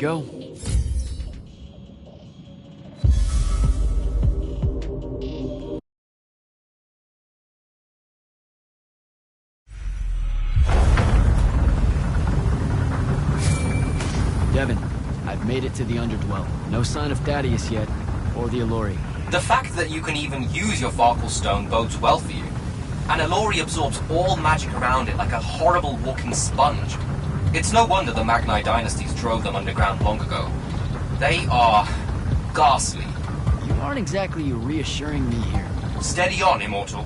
go. Devin, I've made it to the Underdwell. No sign of Thaddeus yet, or the Elori. The fact that you can even use your Varkle Stone bodes well for you. And Elori absorbs all magic around it like a horrible walking sponge. It's no wonder the Magnai dynasties drove them underground long ago. They are ghastly. You aren't exactly reassuring me here. Steady on, Immortal.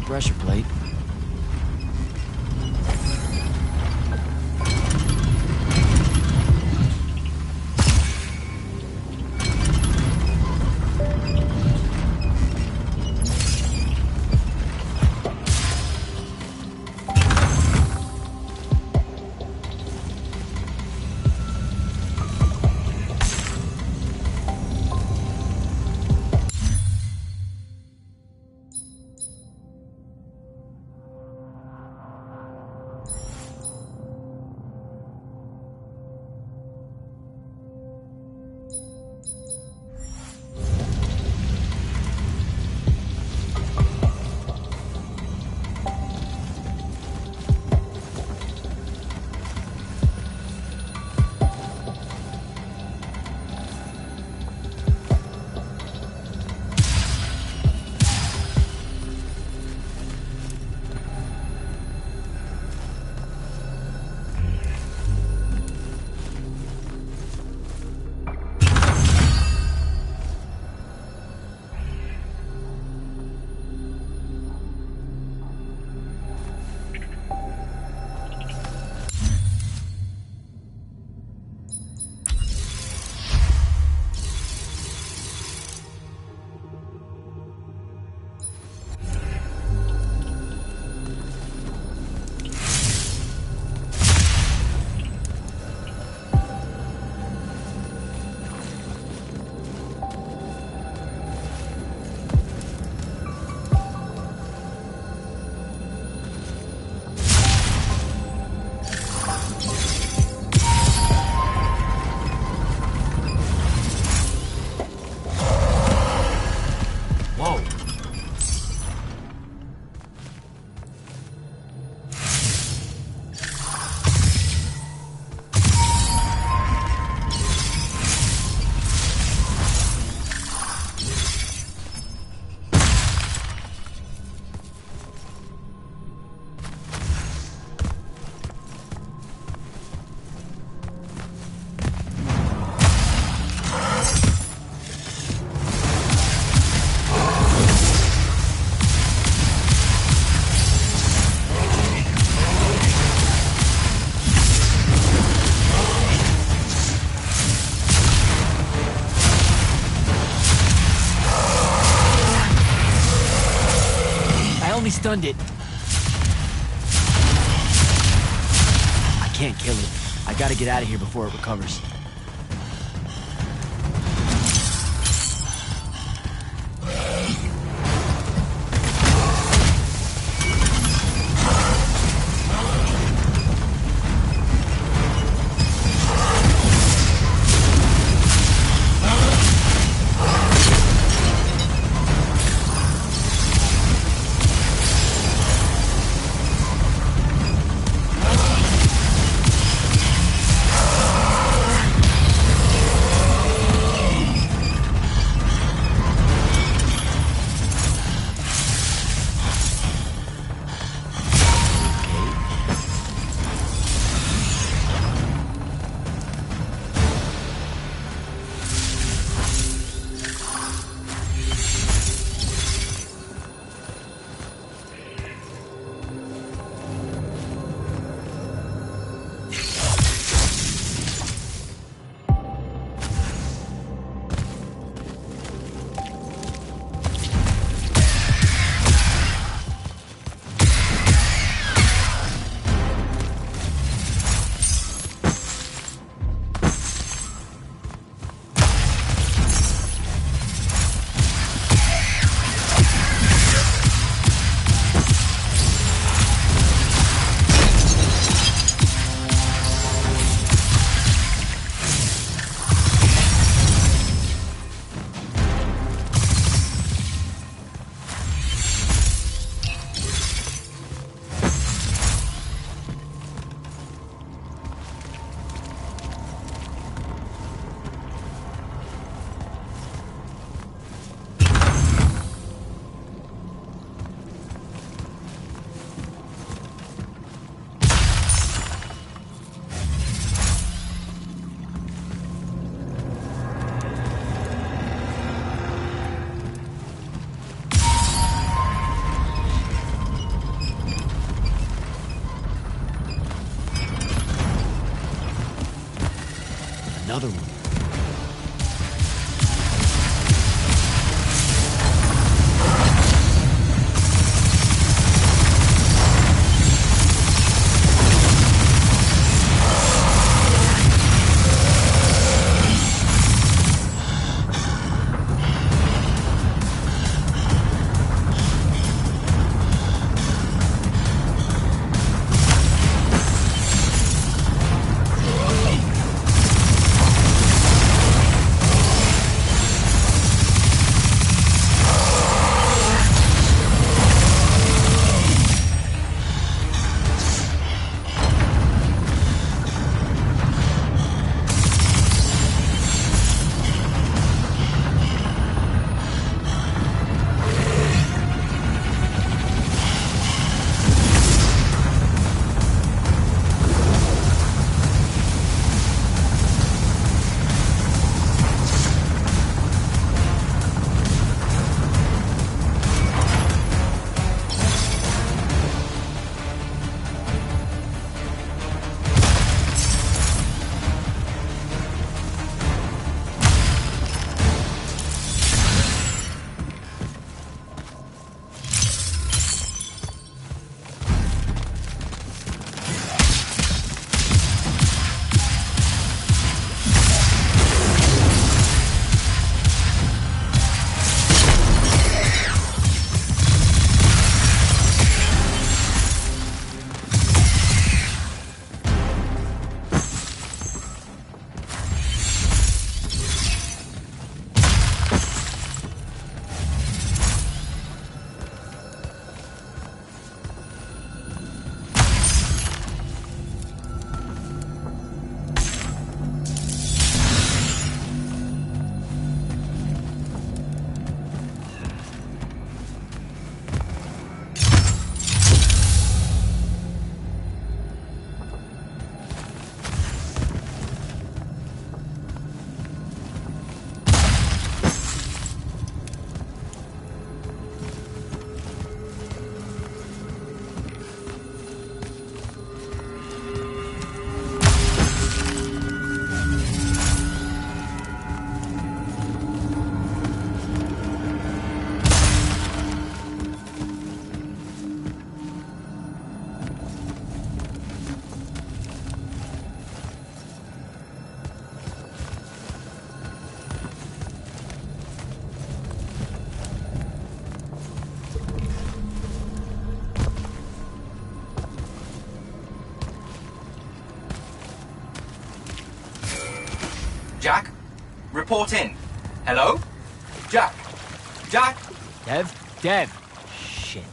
Pressure plate. Stunned it. I can't kill it. I gotta get out of here before it recovers. another one. Jack? Report in. Hello? Jack? Jack? Dev? Shit.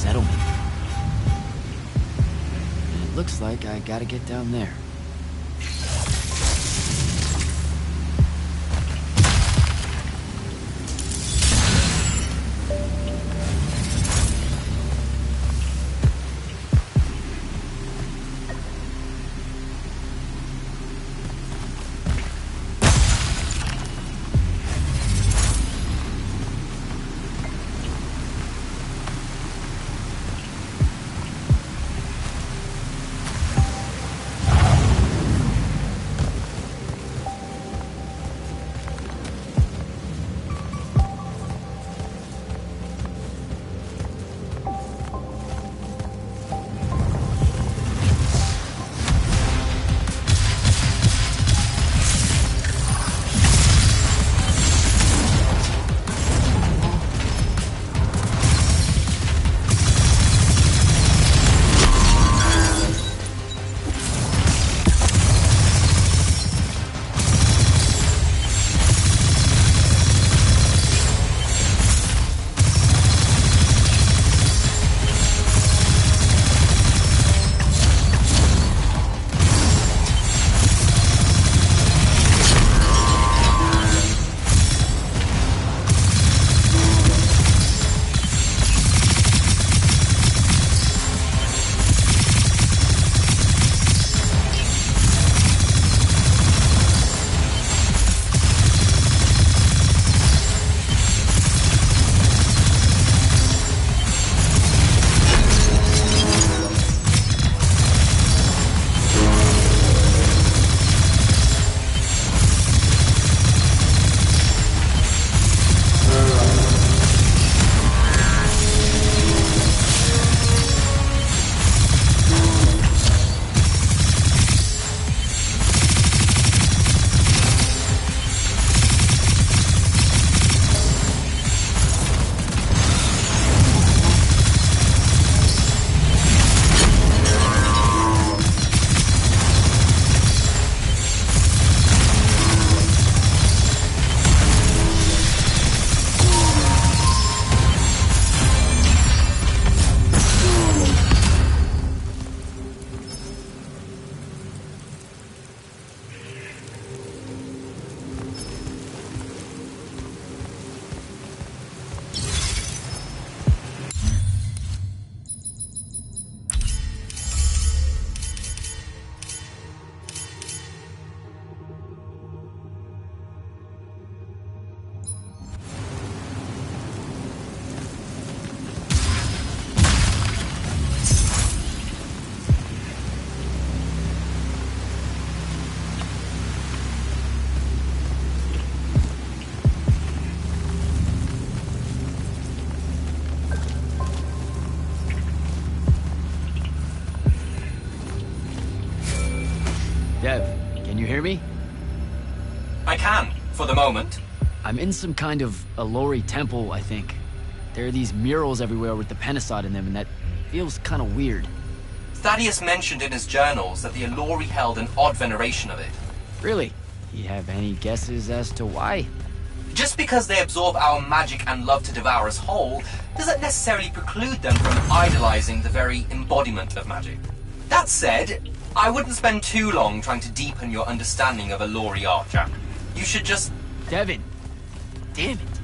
settlement. And it looks like I gotta get down there. Dev, can you hear me? I can, for the moment. I'm in some kind of Alori temple, I think. There are these murals everywhere with the Penasod in them, and that feels kind of weird. Thaddeus mentioned in his journals that the Alori held an odd veneration of it. Really? You have any guesses as to why? Just because they absorb our magic and love to devour us whole, doesn't necessarily preclude them from idolizing the very embodiment of magic. That said, I wouldn't spend too long trying to deepen your understanding of Alori art, Jack. You should just... Devin! Damn it!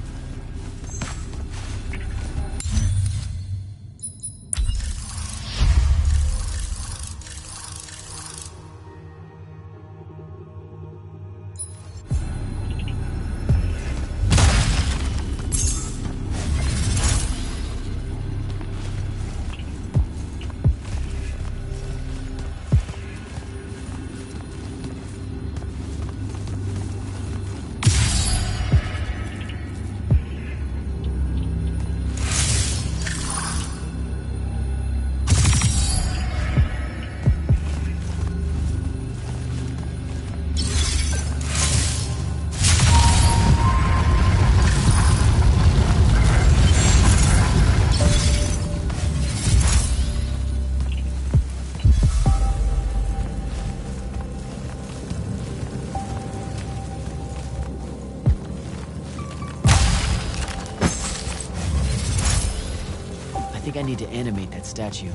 think I need to animate that statue.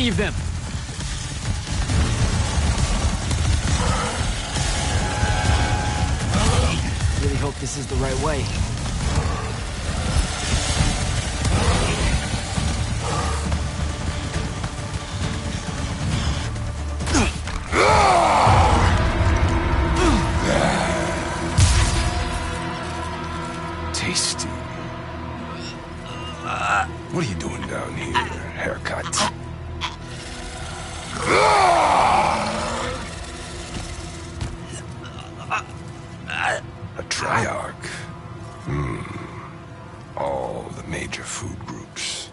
any of them! I really hope this is the right way. Tasty. What are you doing down here? Haircut. A triarch. All the major food groups.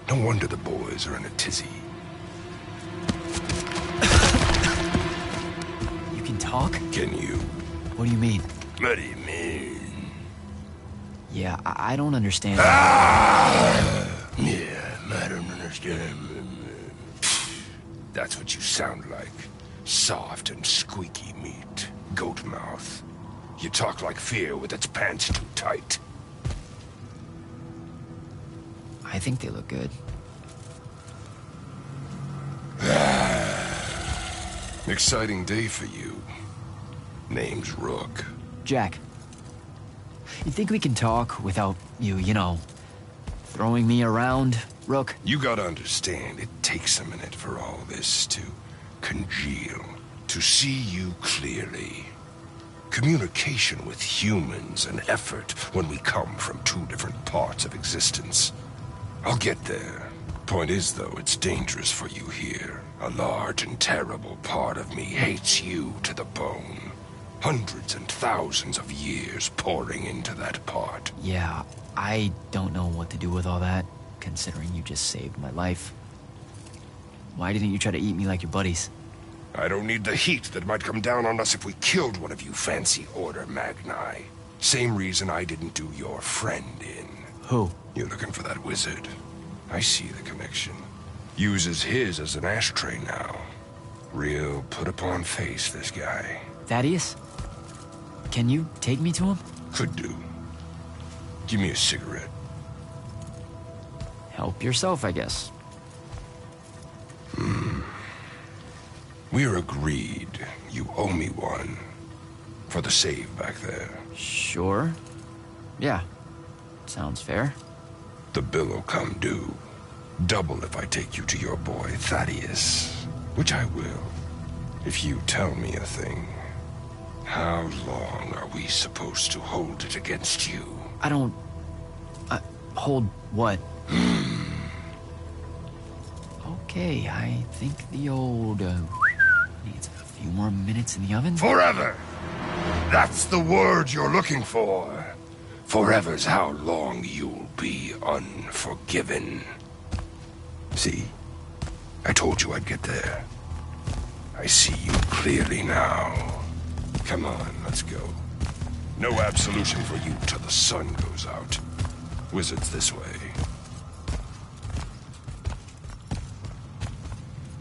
No wonder the boys are in a tizzy. You can talk? Can you? What do you mean? What do you mean? Yeah, I don't understand. Yeah, I don't understand. That's what you sound like. Soft and squeaky meat. Goat mouth. You talk like fear with its pants too tight. I think they look good. Exciting day for you. Name's Rook. Jack, you think we can talk without you know, throwing me around, Rook? You gotta understand, it takes a minute for all this to congeal, to see you clearly. Communication with humans, an effort when we come from two different parts of existence. I'll get there. Point is, though, it's dangerous for you here. A large and terrible part of me hates you to the bone. Hundreds and thousands of years pouring into that part. Yeah, I don't know what to do with all that, considering you just saved my life. Why didn't you try to eat me like your buddies? I don't need the heat that might come down on us if we killed one of you fancy Order Magni. Same reason I didn't do your friend in. Who? You're looking for that wizard. I see the connection. Uses his as an ashtray now. Real put-upon face, this guy. Thaddeus? Can you take me to him? Could do. Give me a cigarette. Help yourself, I guess. We're agreed. You owe me one. For the save back there. Sure. Yeah. Sounds fair. The bill'll come due. Double if I take you to your boy Thaddeus. Which I will. If you tell me a thing. How long are we supposed to hold it against you? I don't... hold what? Okay, I think the old, needs a few more minutes in the oven. Forever! That's the word you're looking for. Forever's how long you'll be unforgiven. See? I told you I'd get there. I see you clearly now. Come on, let's go. No absolution for you till the sun goes out. Wizards this way.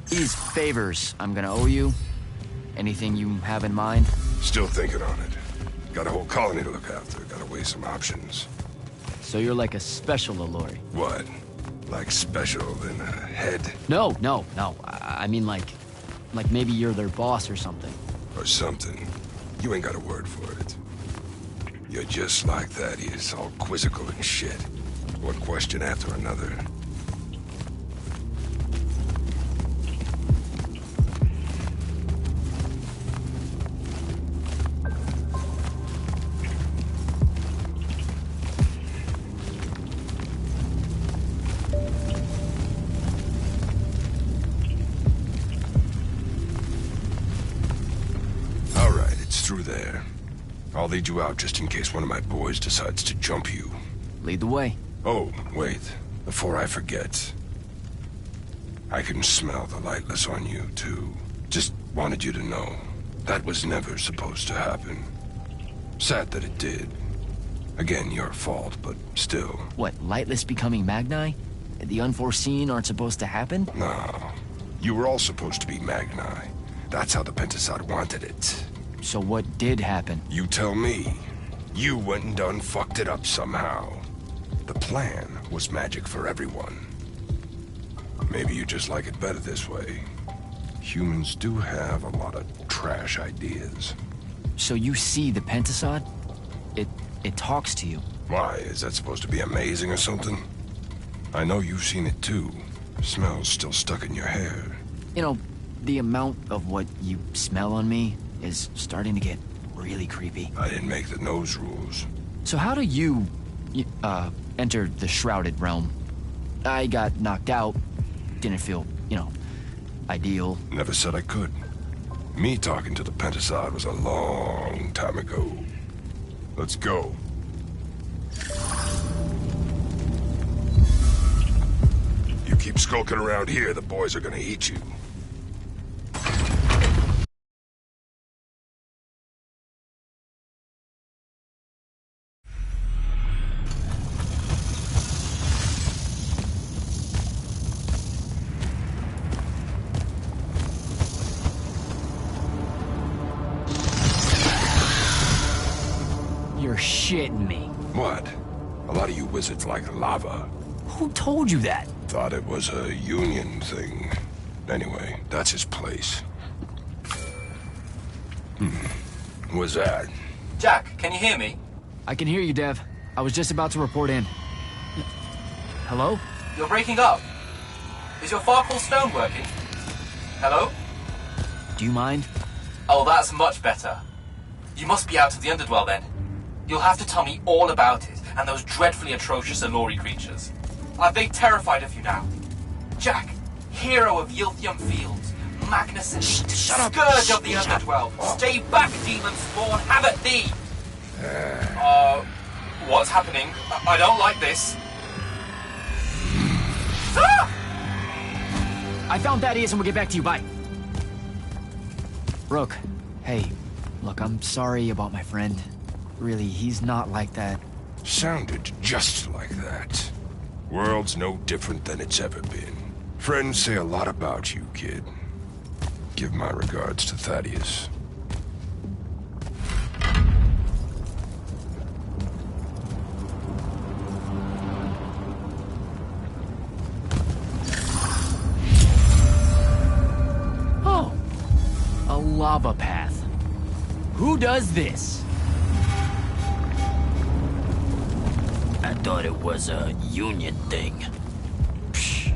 These favors I'm gonna owe you. Anything you have in mind? Still thinking on it. Got a whole colony to look after. Gotta weigh some options. So you're like a special Allori. What? Like special in a head? No. I mean like maybe you're their boss or something. Or something. You ain't got a word for it. You're just like Thaddeus, all quizzical and shit. One question after another. Through there. I'll lead you out just in case one of my boys decides to jump you. Lead the way. Oh, wait. Before I forget. I can smell the lightless on you, too. Just wanted you to know. That was never supposed to happen. Sad that it did. Again, your fault, but still. What, lightless becoming Magni? The unforeseen aren't supposed to happen? No. You were all supposed to be Magni. That's how the Pentasod wanted it. So what did happen? You tell me. You went and done fucked it up somehow. The plan was magic for everyone. Maybe you just like it better this way. Humans do have a lot of trash ideas. So you see the Pentasod? It talks to you. Why, is that supposed to be amazing or something? I know you've seen it too. Smell's still stuck in your hair. You know, the amount of what you smell on me is starting to get really creepy. I didn't make the nose rules. So how do you enter the Shrouded Realm? I got knocked out. Didn't feel, ideal. Never said I could. Me talking to the Pentasod was a long time ago. Let's go. You keep skulking around here, the boys are gonna eat you. You're shitting me. What? A lot of you wizards like lava. Who told you that? Thought it was a union thing. Anyway, that's his place. What's that? Jack, can you hear me? I can hear you, Dev. I was just about to report in. Hello? You're breaking up. Is your Farkle stone working? Hello? Do you mind? Oh, that's much better. You must be out of the Underdwell then. You'll have to tell me all about it, and those dreadfully atrocious Alori creatures. Are they terrified of you now? Jack, hero of Yilthium Fields, magnificent, scourge of the Underdwell. Stay back, demon spawn, have at thee! What's happening? I don't like this. Ah! I found Thaddeus and we'll get back to you, bye. Rook, hey, look, I'm sorry about my friend. Really, he's not like that. Sounded just like that. World's no different than it's ever been. Friends say a lot about you, kid. Give my regards to Thaddeus. Oh, a lava path. Who does this? I thought it was a union thing. Psh.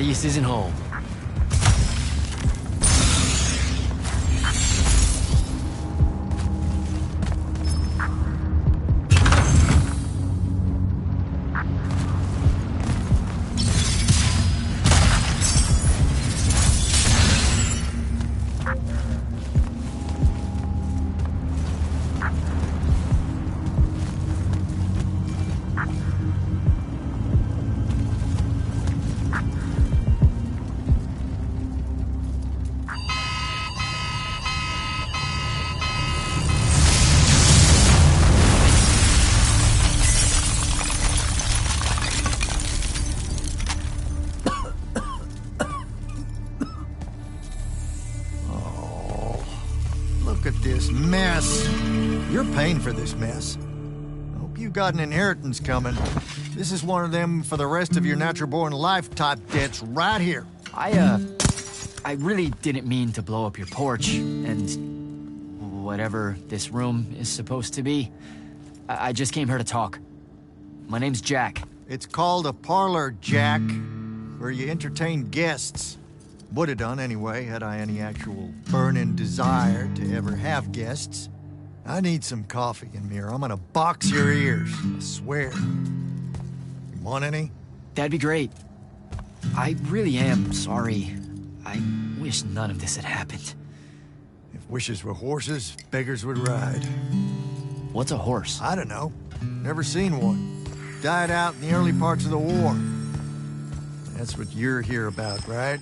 Morpheus isn't home. Look at this mess. You're paying for this mess. Hope you got an inheritance coming. This is one of them for the rest of your natural-born life type debts right here. I really didn't mean to blow up your porch, and whatever this room is supposed to be. I just came here to talk. My name's Jack. It's called a parlor, Jack, where you entertain guests. Would have done anyway, had I any actual burning desire to ever have guests. I need some coffee in me, or I'm gonna box your ears, I swear. You want any? That'd be great. I really am sorry. I wish none of this had happened. If wishes were horses, beggars would ride. What's a horse? I don't know. Never seen one. Died out in the early parts of the war. That's what you're here about, right?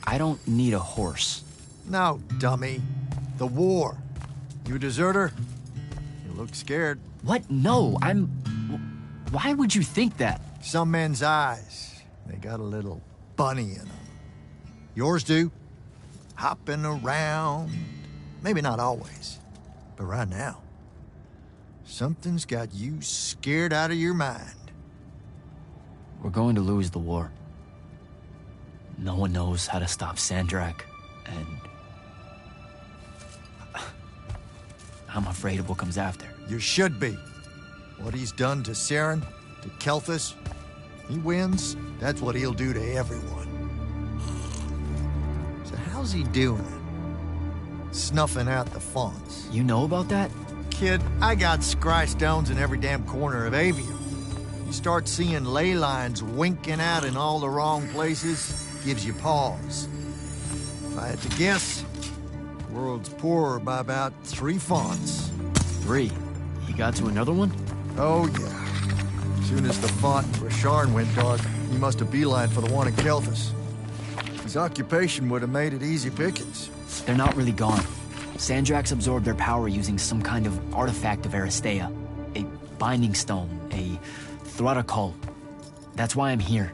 I don't need a horse. No, dummy. The war. You a deserter? You look scared. What? No, I'm... Why would you think that? Some men's eyes, they got a little bunny in them. Yours do. Hopping around. Maybe not always, but right now. Something's got you scared out of your mind. We're going to lose the war. No one knows how to stop Sandrak, and... I'm afraid of what comes after. You should be. What he's done to Saren, to Kelthus, he wins, that's what he'll do to everyone. So how's he doing it? Snuffing out the fonts. You know about that? Kid, I got scry stones in every damn corner of Aveum. You start seeing ley lines winking out in all the wrong places, gives you pause. If I had to guess, the world's poorer by about 3 fonts. 3? He got to another one? Oh, yeah. As soon as the font in Rasharn went dark, he must have beelined for the one in Kelthus. His occupation would have made it easy pickings. They're not really gone. Sandrak's absorbed their power using some kind of artifact of Aristea. A binding stone, a Thrutakul. That's why I'm here.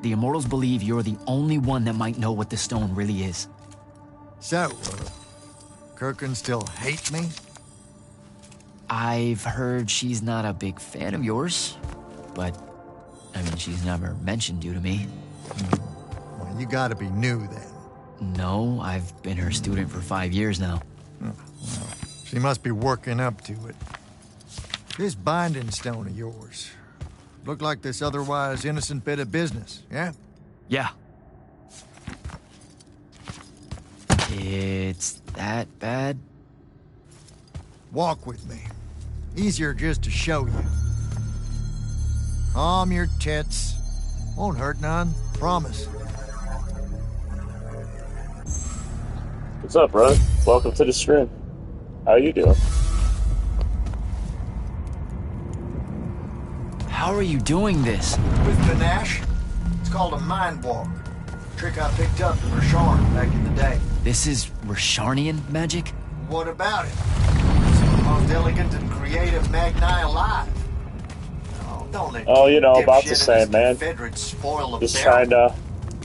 The Immortals believe you're the only one that might know what the stone really is. So, Kirkin still hate me? I've heard she's not a big fan of yours, but, I mean, she's never mentioned you to me. Well, you gotta be new then. No, I've been her student for 5 years now. Well, she must be working up to it. This binding stone of yours, look like this otherwise innocent bit of business, yeah? Yeah. It's that bad? Walk with me. Easier just to show you. Calm your tits. Won't hurt none, promise. What's up, brother? Welcome to the stream. How you doing? How are you doing this? With panache, it's called a mind walk. Trick I picked up in Rasharn back in the day. This is Rasharnian magic? What about it? It's the most elegant and creative Magni alive. Oh, don't let you know, about the dipshit same, man. Confederates spoil the Just barrel. trying to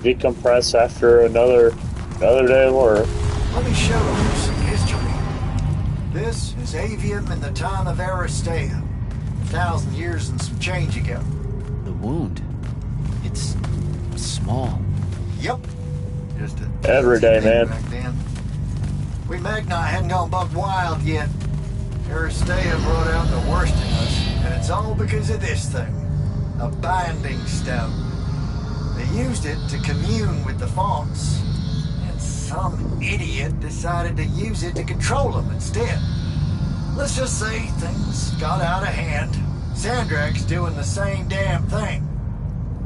decompress after another day of work. Let me show you some history. This is Aveum in the time of Aristea. 1,000 years and some change ago. The wound. It's small. Yep. Just a Every day, thing man. Back then. We Magni hadn't gone buck wild yet. Aristea brought out the worst in us, and it's all because of this thing. A binding stone. They used it to commune with the fonts. And some idiot decided to use it to control them instead. Let's just say things got out of hand. Sandrak's doing the same damn thing.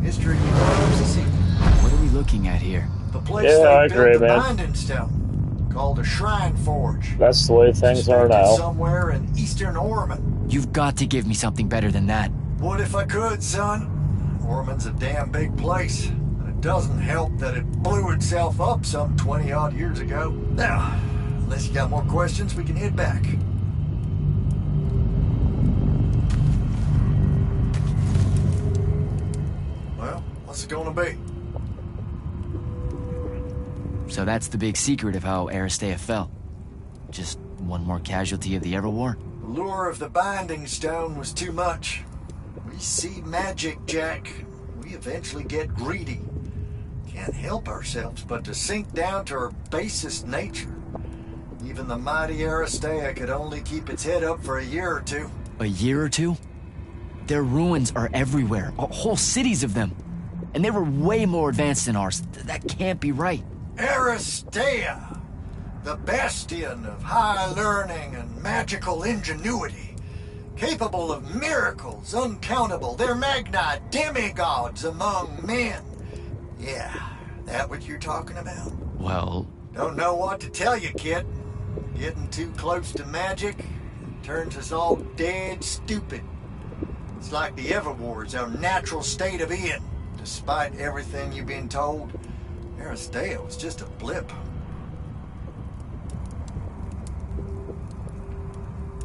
History loves a sequel. What are we looking at here? The place Yeah, I they agree, built the man. binding stone, called a shrine forge. That's the way things are Suspected now. somewhere in eastern Orman. You've got to give me something better than that. What if I could, son? Orman's a damn big place. And it doesn't help that it blew itself up some 20-odd years ago. Now, unless you got more questions, we can head back. Well, what's it gonna be? So that's the big secret of how Aristea fell. Just one more casualty of the Everwar? The lure of the binding stone was too much. We see magic, Jack. We eventually get greedy. Can't help ourselves but to sink down to our basest nature. Even the mighty Aristea could only keep its head up for a year or two. A year or two? Their ruins are everywhere, whole cities of them. And they were way more advanced than ours. That can't be right. Aristea, the bastion of high learning and magical ingenuity, capable of miracles uncountable. They're Magni demigods among men. Yeah, that what you're talking about? Well, Don't know what to tell you, kid. Getting too close to magic turns us all dead stupid. It's like the Everwar's our natural state of being. Despite everything you've been told, Aristea was just a blip.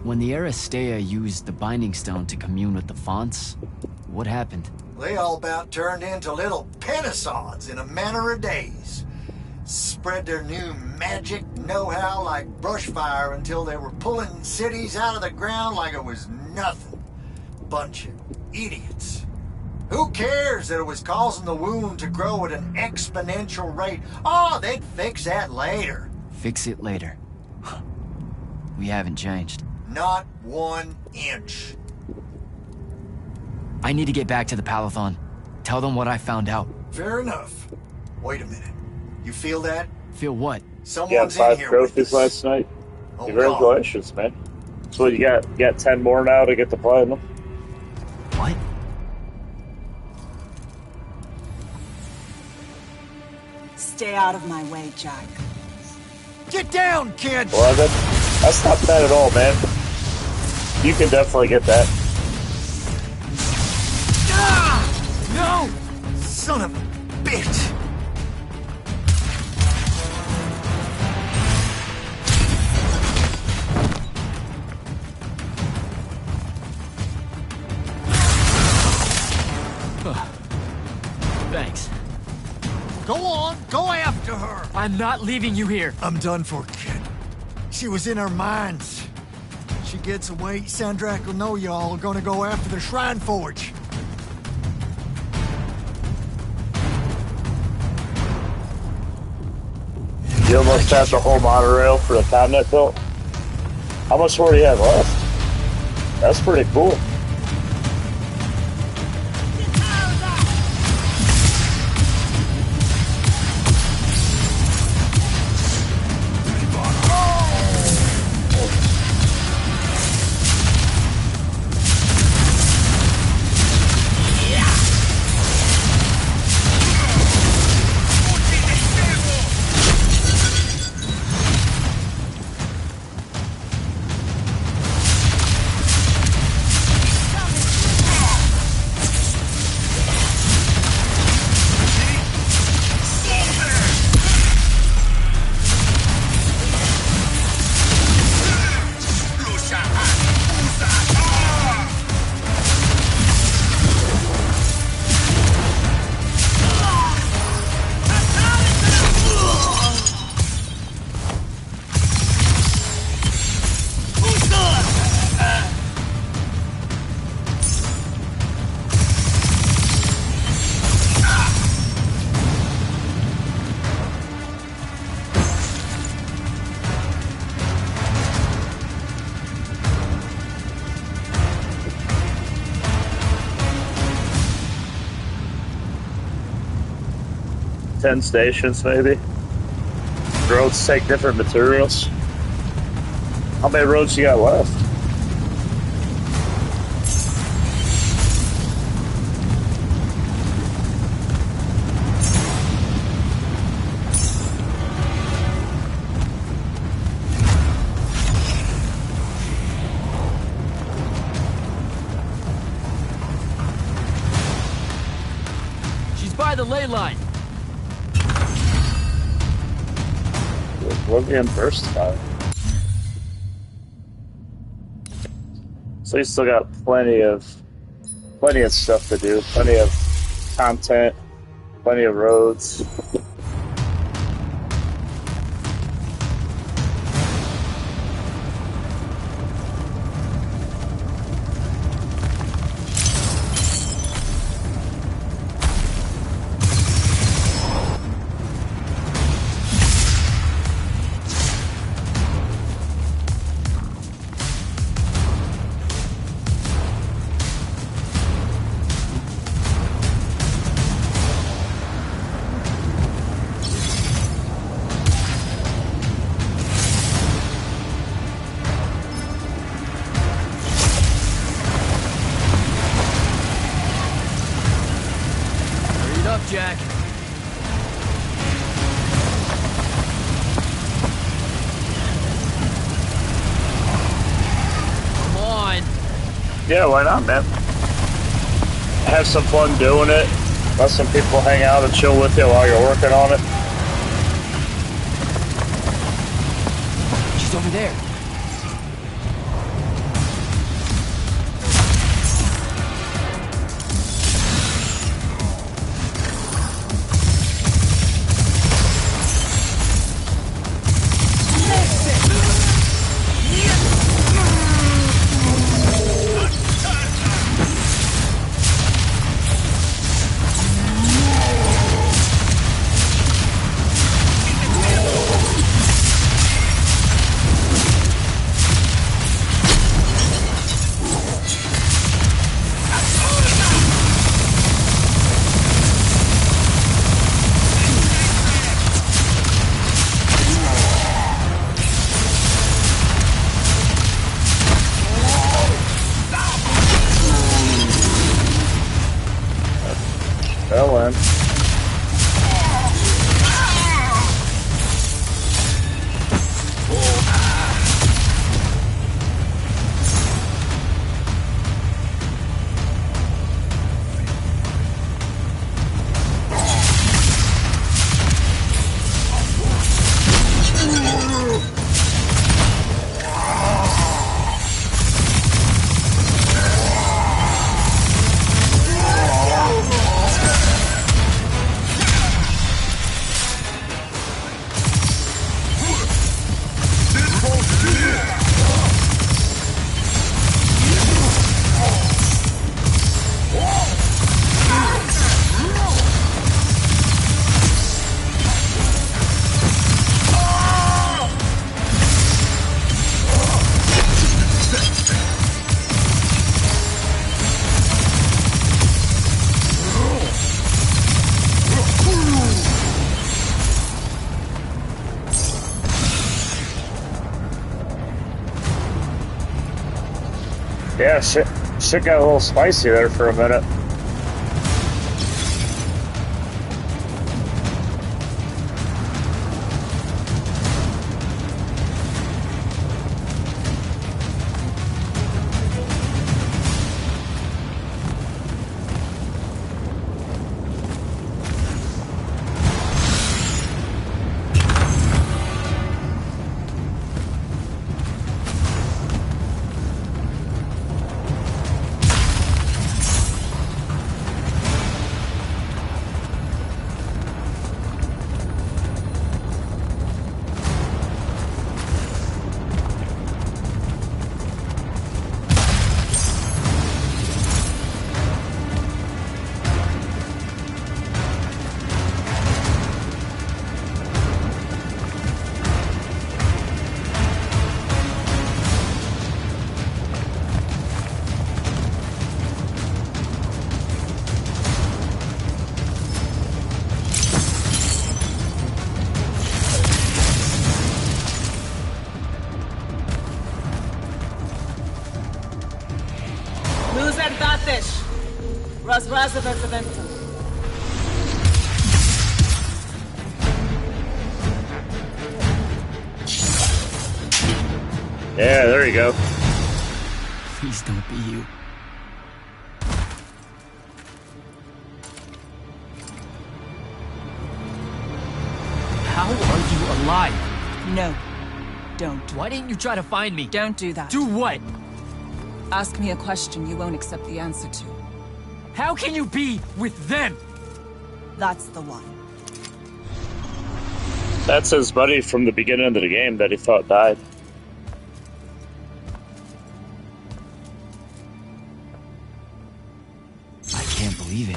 when the Aristea used the Binding Stone to commune with the fonts, what happened? They all about turned into little pennisods in a matter of days. Spread their new magic know-how like brushfire until they were pulling cities out of the ground like it was nothing. Bunch of idiots. Who cares that it was causing the wound to grow at an exponential rate? Oh, they'd fix that later. Fix it later. We haven't changed. Not 1 inch. I need to get back to the Palathon. Tell them what I found out. Fair enough. Wait a minute. You feel that? Feel what? You got Someone's in 5 here with trophies us. last night. Hold Congratulations, man. So you got 10 more now to get the platinum. What? Stay out of my way, Jack. on. Get down, kid! Well, that's not bad at all, man. You can definitely get that. No! Son of a bitch! Thanks. Go on, go after her! I'm not leaving you here. I'm done for, kid. She was in our minds. She gets away, Sandrak will know y'all are gonna go after the Shrine Forge. You almost have the whole monorail for the continent built. How much more do you have left? That's pretty cool. 10 stations, maybe. Roads take different materials. How many roads you got left? She's by the ley line. Oblivion burst time. So you still got plenty of stuff to do, plenty of content, plenty of roads. Jack. Come on. Yeah, why not, man? Have some fun doing it. Let some people hang out and chill with you while you're working on it. She's over there. Ellen. Yeah, shit got a little spicy there for a minute. Datish. Razrazavezaventum. Yeah, there you go. Please don't be you. How are you alive? No. Don't. Why didn't you try to find me? Don't do that. Do what? Ask me a question you won't accept the answer to. How can you be with them? That's the one. That's his buddy from the beginning of the game that he thought died. I can't believe it.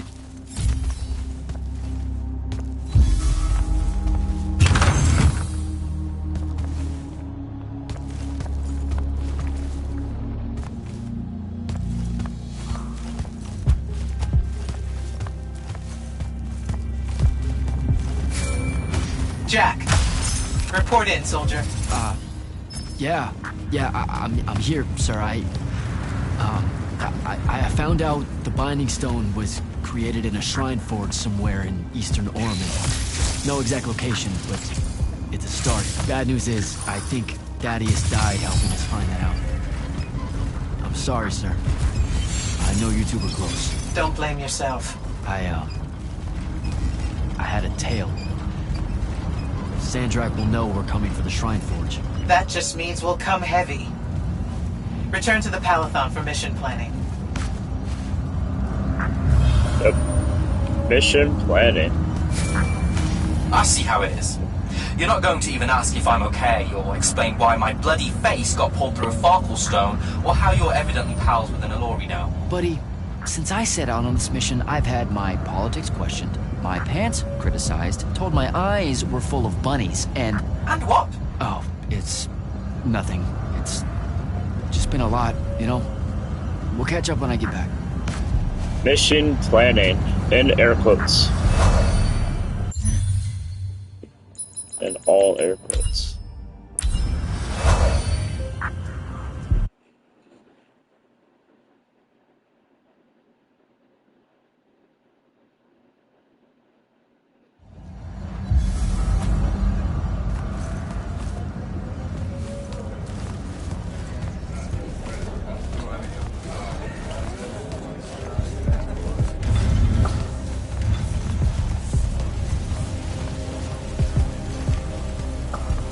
Jack, report in, soldier. Yeah, I'm here, sir. I found out the Binding Stone was created in a shrine forge somewhere in eastern Orman. No exact location, but it's a start. Bad news is, I think Thaddeus died helping us find that out. I'm sorry, sir. I know you two were close. Don't blame yourself. I had a tail. Sandrak will know we're coming for the Shrine Forge. That just means we'll come heavy. Return to the Palathon for mission planning. Yep. Mission planning. I see how it is. You're not going to even ask if I'm okay, or explain why my bloody face got pulled through a Farkle stone, or how you're evidently pals with an Alori now. Buddy, since I set out on this mission, I've had my politics questioned, my pants criticized, told my eyes were full of bunnies, and... And what? Oh, it's... nothing. It's just been a lot, you know? We'll catch up when I get back. Mission planning. In air quotes. In all air quotes.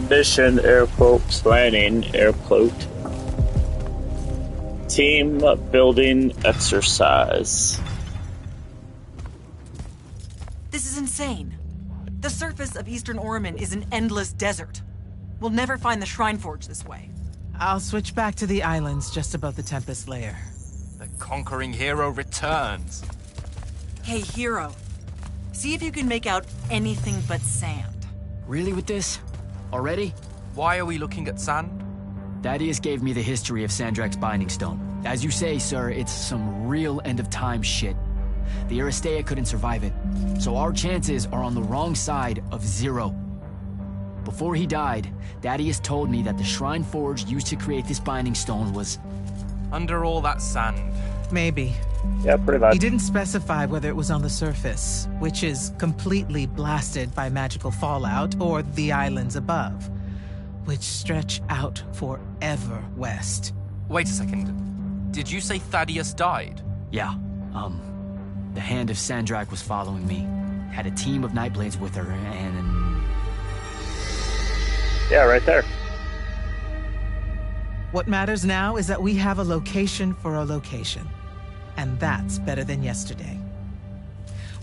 Mission, air quote, planning, air quote. Team building exercise. This is insane. The surface of Eastern Orman is an endless desert. We'll never find the Shrine Forge this way. I'll switch back to the islands just above the Tempest layer. The conquering hero returns. Hey, hero. See if you can make out anything but sand. Really with this? Already? Why are we looking at sand? Thaddeus gave me the history of Sandrak's Binding Stone. As you say, sir, it's some real end-of-time shit. The Aristea couldn't survive it, so our chances are on the wrong side of 0. Before he died, Thaddeus told me that the Shrine Forge used to create this Binding Stone was... Under all that sand. Maybe. Yeah, pretty much. He didn't specify whether it was on the surface, which is completely blasted by magical fallout, or the islands above, which stretch out forever west. Wait a second. Did you say Thaddeus died? Yeah, the Hand of Sandrak was following me. Had a team of Nightblades with her, and... Yeah, right there. What matters now is that we have a location for a location. And that's better than yesterday.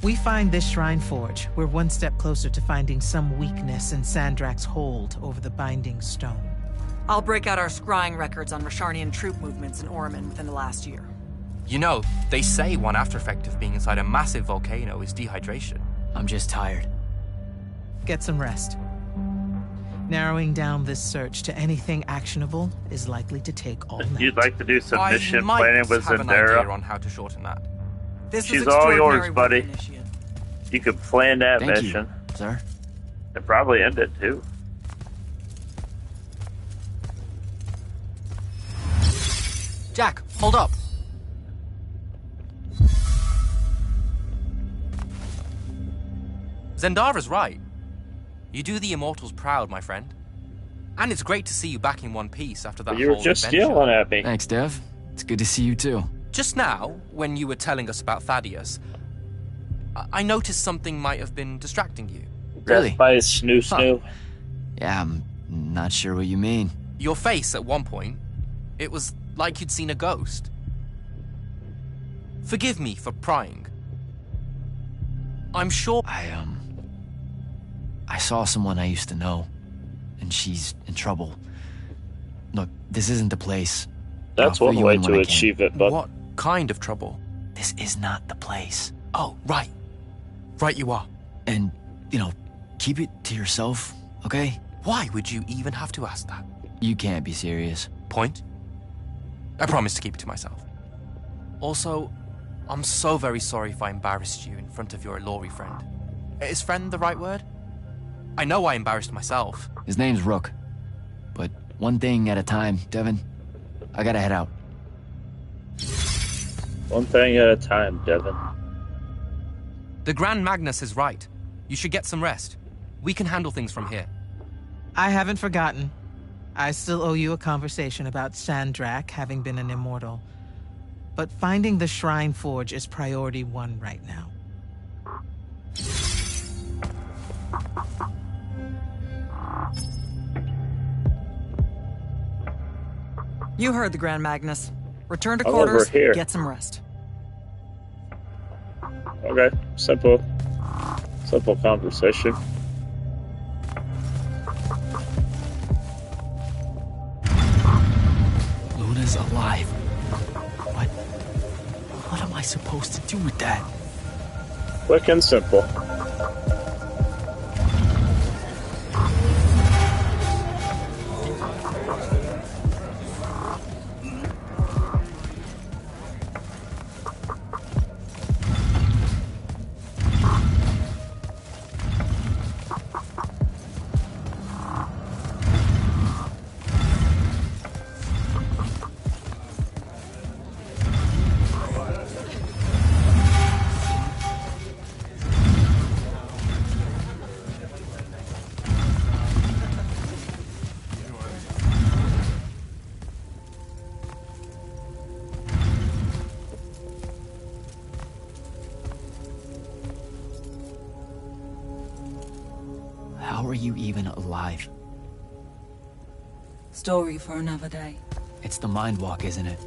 We find this Shrine Forge, we're one step closer to finding some weakness in Sandrak's hold over the Binding Stone. I'll break out our scrying records on Rasharnian troop movements in Orman within the last year. You know, they say one after effect of being inside a massive volcano is dehydration. I'm just tired. Get some rest. Narrowing down this search to anything actionable is likely to take all night. You'd like to do some I mission might planning with have an idea Zendara? on how to shorten that. This She's is all yours, extraordinary buddy. work, Initiate. You could plan that Thank mission. you, sir. And probably end it, too. Jack, hold up. Zendara's right. You do the Immortals proud, my friend. And it's great to see you back in one piece after that You were whole just adventure. yelling at me. Thanks, Dev. It's good to see you too. Just now, when you were telling us about Thaddeus, I noticed something might have been distracting you. Really? By his snoo. Yeah, I'm not sure what you mean. Your face at one point, it was like you'd seen a ghost. Forgive me for prying. I'm sure... I saw someone I used to know, and she's in trouble. Look, this isn't the place. That's I'll one fill you way in when to I can. achieve it, but What kind of trouble? This is not the place. Oh, right. Right you are. And, keep it to yourself, okay? Why would you even have to ask that? You can't be serious. Point? I promise to keep it to myself. Also, I'm so very sorry if I embarrassed you in front of your Ilori friend. Is friend the right word? I know I embarrassed myself. His name's Rook. But one thing at a time, Devin. I gotta head out. one thing at a time, Devin. The Grand Magnus is right. You should get some rest. We can handle things from here. I haven't forgotten. I still owe you a conversation about Sandrak having been an immortal. But finding the Shrine Forge is priority 1 right now. You heard the Grand Magnus. Return to I'm quarters, over here. get some rest. Okay, simple conversation. Luna's alive. What am I supposed to do with that? Quick and simple. How are you even alive? Story for another day. It's the Mind Walk, isn't it?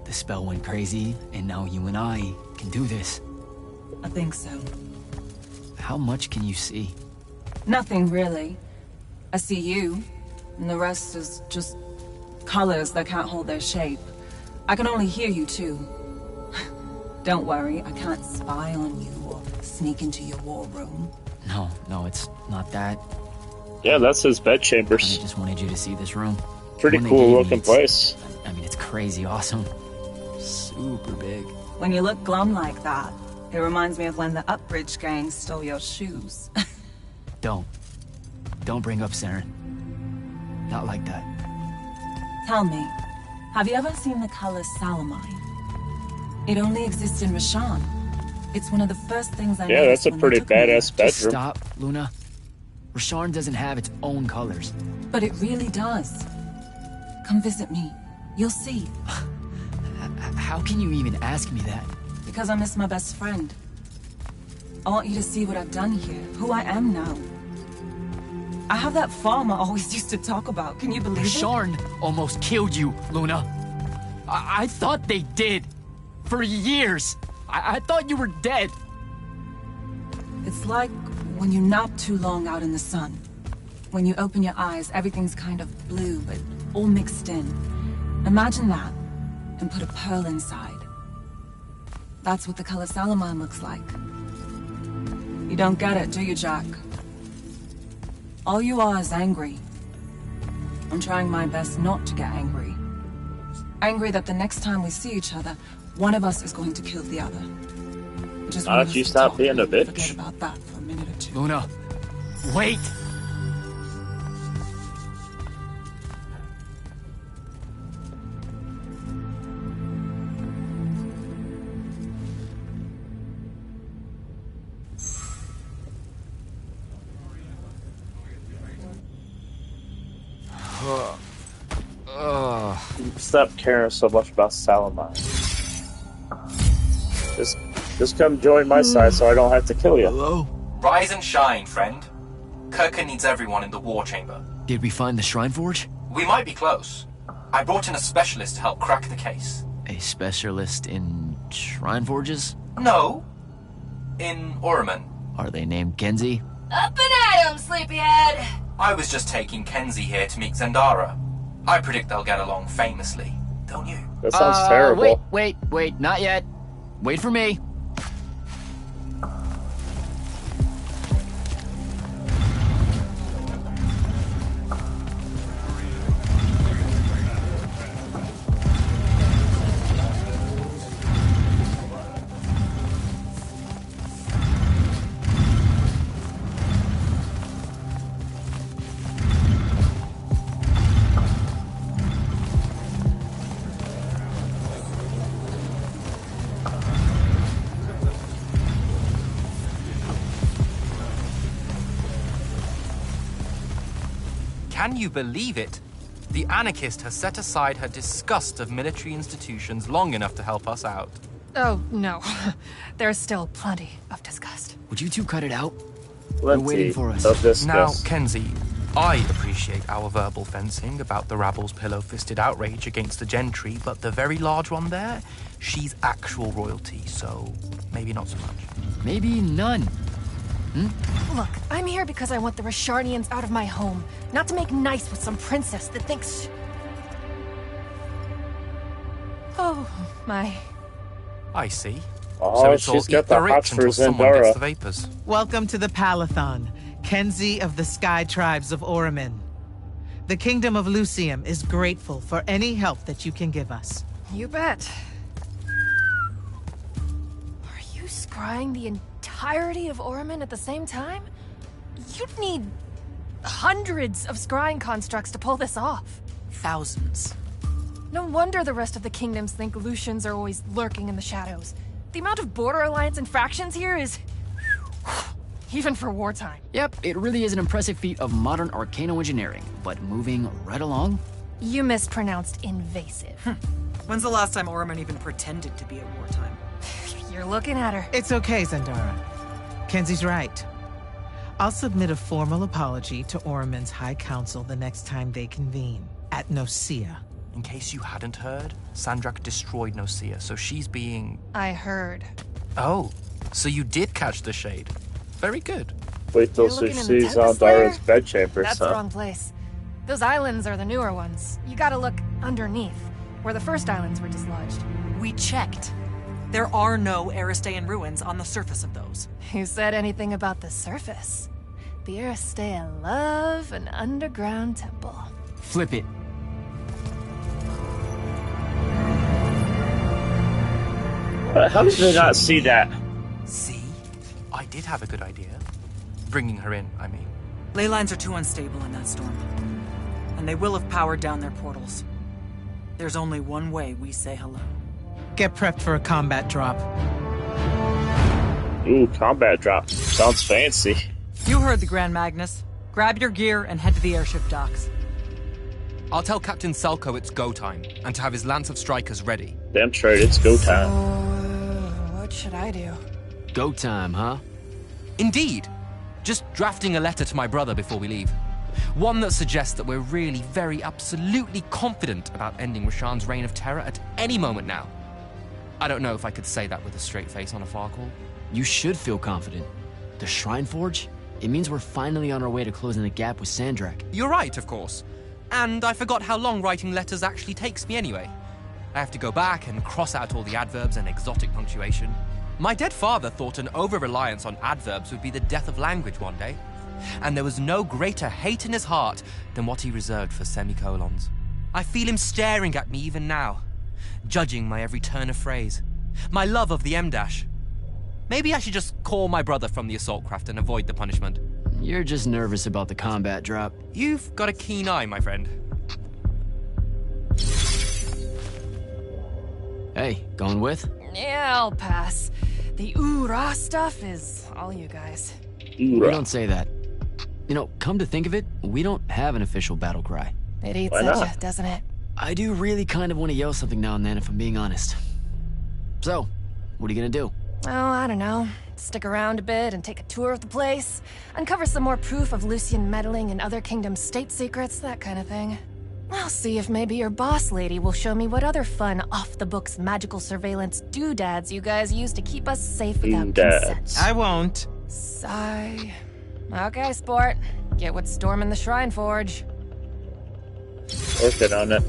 The spell went crazy, and now you and I can do this. I think so. How much can you see? Nothing really. I see you, and the rest is just colors that can't hold their shape. I can only hear you too. Don't worry, I can't spy on you or sneak into your war room. No, it's not that. Yeah, that's his I bedchambers. just wanted you to see this room. Pretty When they cool gave me, looking it's- place. I mean, it's crazy awesome. Super big. When you look glum like that, it reminds me of when the Upbridge gang stole your shoes. Don't bring up Saren. Not like that. Tell me, have you ever seen the color Salamine? It only exists in Rashan. It's one of the first things I Yeah, noticed that's a when they pretty took me there. badass bedroom. Stop, Luna. Rasharn doesn't have its own colors. But it really does. Come visit me. You'll see. How can you even ask me that? Because I miss my best friend. I want you to see what I've done here, who I am now. I have that farm I always used to talk about. Can you believe it? Rasharn almost killed you, Luna. I thought they did. For years. I thought you were dead. It's like when you nap too long out in the sun. When you open your eyes, everything's kind of blue, but all mixed in. Imagine that, and put a pearl inside. That's what the color Salamine looks like. You don't get it, do you, Jack? All you are is angry. I'm trying my best not to get angry. Angry that the next time we see each other, one of us is going to kill the other. Just Why don't you stop being a bitch? Forget about that for a minute or two. Luna, wait! Stop caring so much about Salamine. Just come join my side so I don't have to kill you. Hello? Rise and shine, friend. Kirka needs everyone in the war chamber. Did we find the Shrine Forge? We might be close. I brought in a specialist to help crack the case. A specialist in Shrine Forges? No. In Orman. Are they named Kenzie? Up and at 'em, sleepyhead! I was just taking Kenzie here to meet Zendara. I predict they'll get along famously, don't you? That sounds terrible. Wait, not yet. Wait for me. Can you believe it? The anarchist has set aside her disgust of military institutions long enough to help us out. Oh, no. There's still plenty of disgust. Would you two cut it out? Plenty waiting for us. of disgust. Now, Kenzie, I appreciate our verbal fencing about the rabble's pillow-fisted outrage against the gentry, but the very large one there, she's actual royalty, so maybe not so much. Maybe none. Look, I'm here because I want the Rasharnians out of my home, not to make nice with some princess that thinks... Oh, my... I see. Oh, So it's all she's got eat the the rich hots for until someone gets Zendara. the vapors. Welcome to the Palathon, Kenzie of the Sky Tribes of Oramin. The Kingdom of Lucium is grateful for any help that you can give us. You bet. Are you scrying the entirety of Oramin at the same time? You'd need hundreds of scrying constructs to pull this off. Thousands. No wonder the rest of the kingdoms think Lucians are always lurking in the shadows. The amount of border alliance and factions here is... even for wartime. Yep, it really is an impressive feat of modern arcano-engineering, but moving right along? You mispronounced invasive. When's the last time Orman even pretended to be at wartime? You're looking at her. It's okay, Zendara. Kenzie's right. I'll submit a formal apology to Oramin's High Council the next time they convene, at Nosea. In case you hadn't heard, Sandrak destroyed Nosea, so she's being... I heard. Oh, so you did catch the shade. Very good. Wait till You're she looking in the sees Tempest Andara's Lair? bedchambers, That's the wrong place. Those islands are the newer ones. You gotta look underneath, where the first islands were dislodged. We checked. There are no Aristean ruins on the surface of those. Who said anything about the surface? The Aristea love an underground temple. Flip it. How did they not see that? See? I did have a good idea. Bringing her in, I mean. Ley lines are too unstable in that storm. And they will have powered down their portals. There's only one way we say hello. Get prepped for a combat drop. Ooh, combat drop. Sounds fancy. You heard the Grand Magnus. Grab your gear and head to the airship docks. I'll tell Captain Selko it's go time, and to have his Lance of Strikers ready. Damn straight, it's go time. What should I do? Go time, huh? Indeed. Just drafting a letter to my brother before we leave. One that suggests that we're really very absolutely confident about ending Rasharn's reign of terror at any moment now. I don't know if I could say that with a straight face on a Farkle. You should feel confident. The Shrine Forge? It means we're finally on our way to closing the gap with Sandrak. You're right, of course. And I forgot how long writing letters actually takes me anyway. I have to go back and cross out all the adverbs and exotic punctuation. My dead father thought an over-reliance on adverbs would be the death of language one day. And there was no greater hate in his heart than what he reserved for semicolons. I feel him staring at me even now, judging my every turn of phrase, my love of the M-dash. Maybe I should just call my brother from the assault craft and avoid the punishment. You're just nervous about the combat drop. You've got a keen eye, my friend. Hey, going with? Yeah, I'll pass. The ooh-rah stuff is all you guys. We don't say that. You know, come to think of it, we don't have an official battle cry. It eats Why at not? you, doesn't it? I do really kind of want to yell something now and then, if I'm being honest. So, what are you gonna do? Oh, I don't know. Stick around a bit and take a tour of the place. Uncover some more proof of Lucian meddling in other kingdoms' state secrets, that kind of thing. I'll see if maybe your boss lady will show me what other fun, off-the-books magical surveillance doodads you guys use to keep us safe without consent. I won't. Sigh. Okay, sport. Get what's storming the Shrine Forge. Working on it.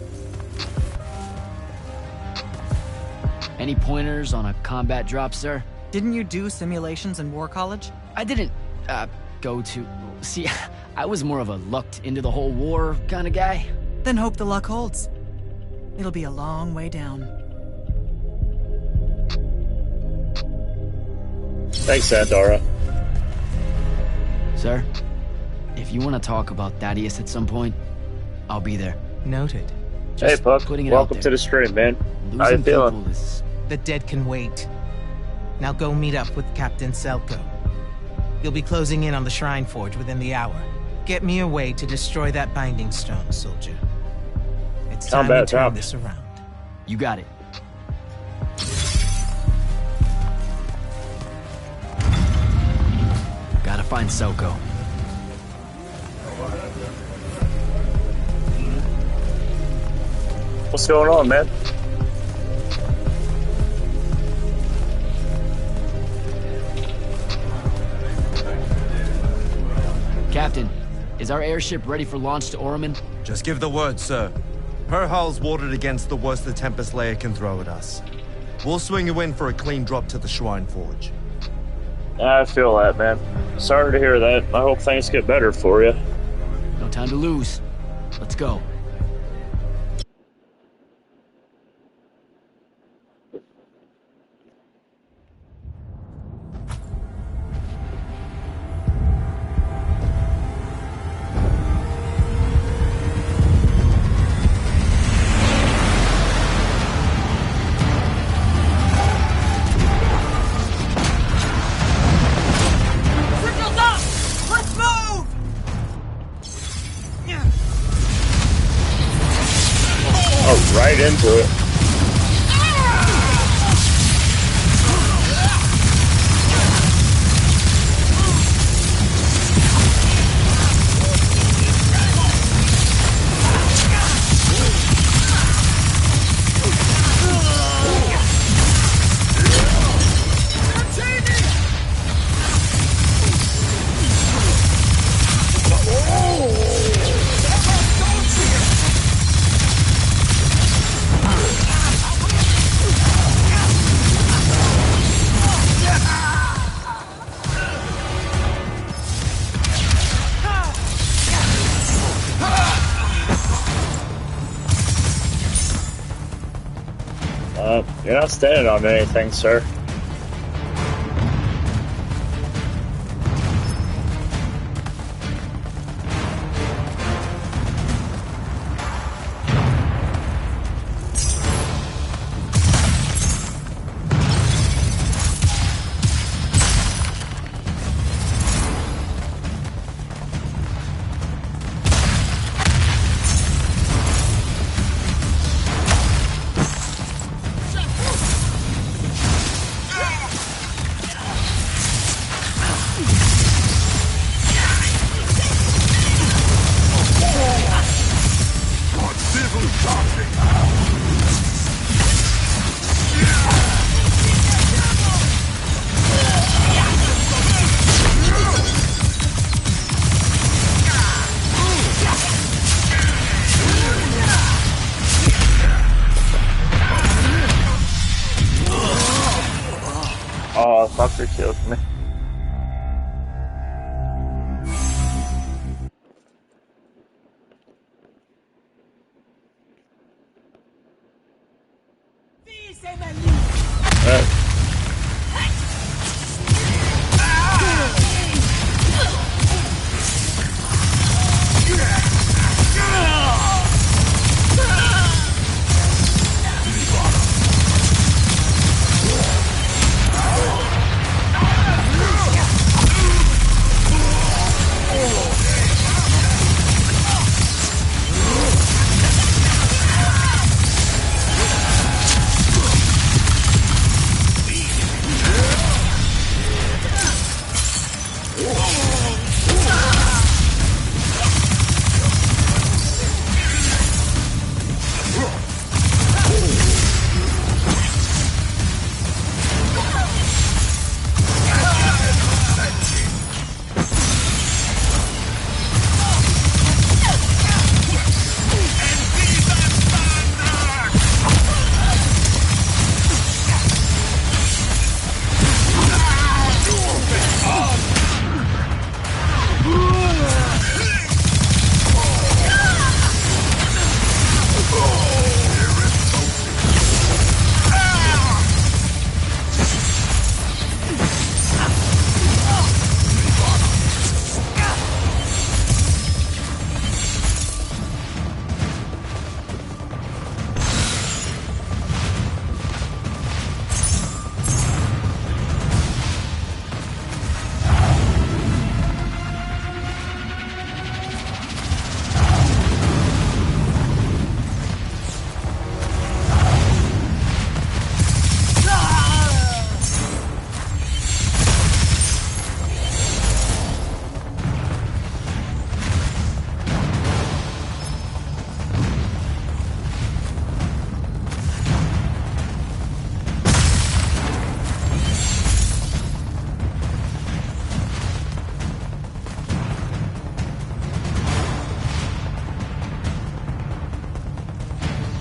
Any pointers on a combat drop, sir? Didn't you do simulations in War College? I didn't, go to... See, I was more of a lucked into the whole war kind of guy. Then hope the luck holds. It'll be a long way down. Thanks, Andorra. Sir, if you want to talk about Thaddeus at some point, I'll be there. Noted. Hey, Puck. putting it Welcome out to there. the stream, man. How you Losing feeling? people is... The dead can wait. Now go meet up with Captain Selko. You'll be closing in on the Shrine Forge within the hour. Get me a way to destroy that binding stone, soldier. It's time we turn this around. You got it. Gotta find Selko. What's going on, man? Captain, is our airship ready for launch to Orman? Just give the word, sir. Her hull's warded against the worst the Tempest Layer can throw at us. We'll swing you in for a clean drop to the Shrine Forge. I feel that, man. Sorry to hear that. I hope things get better for you. No time to lose. Let's go. Oh, right into it. You're not standing on anything, sir. Oh, fucker killed me.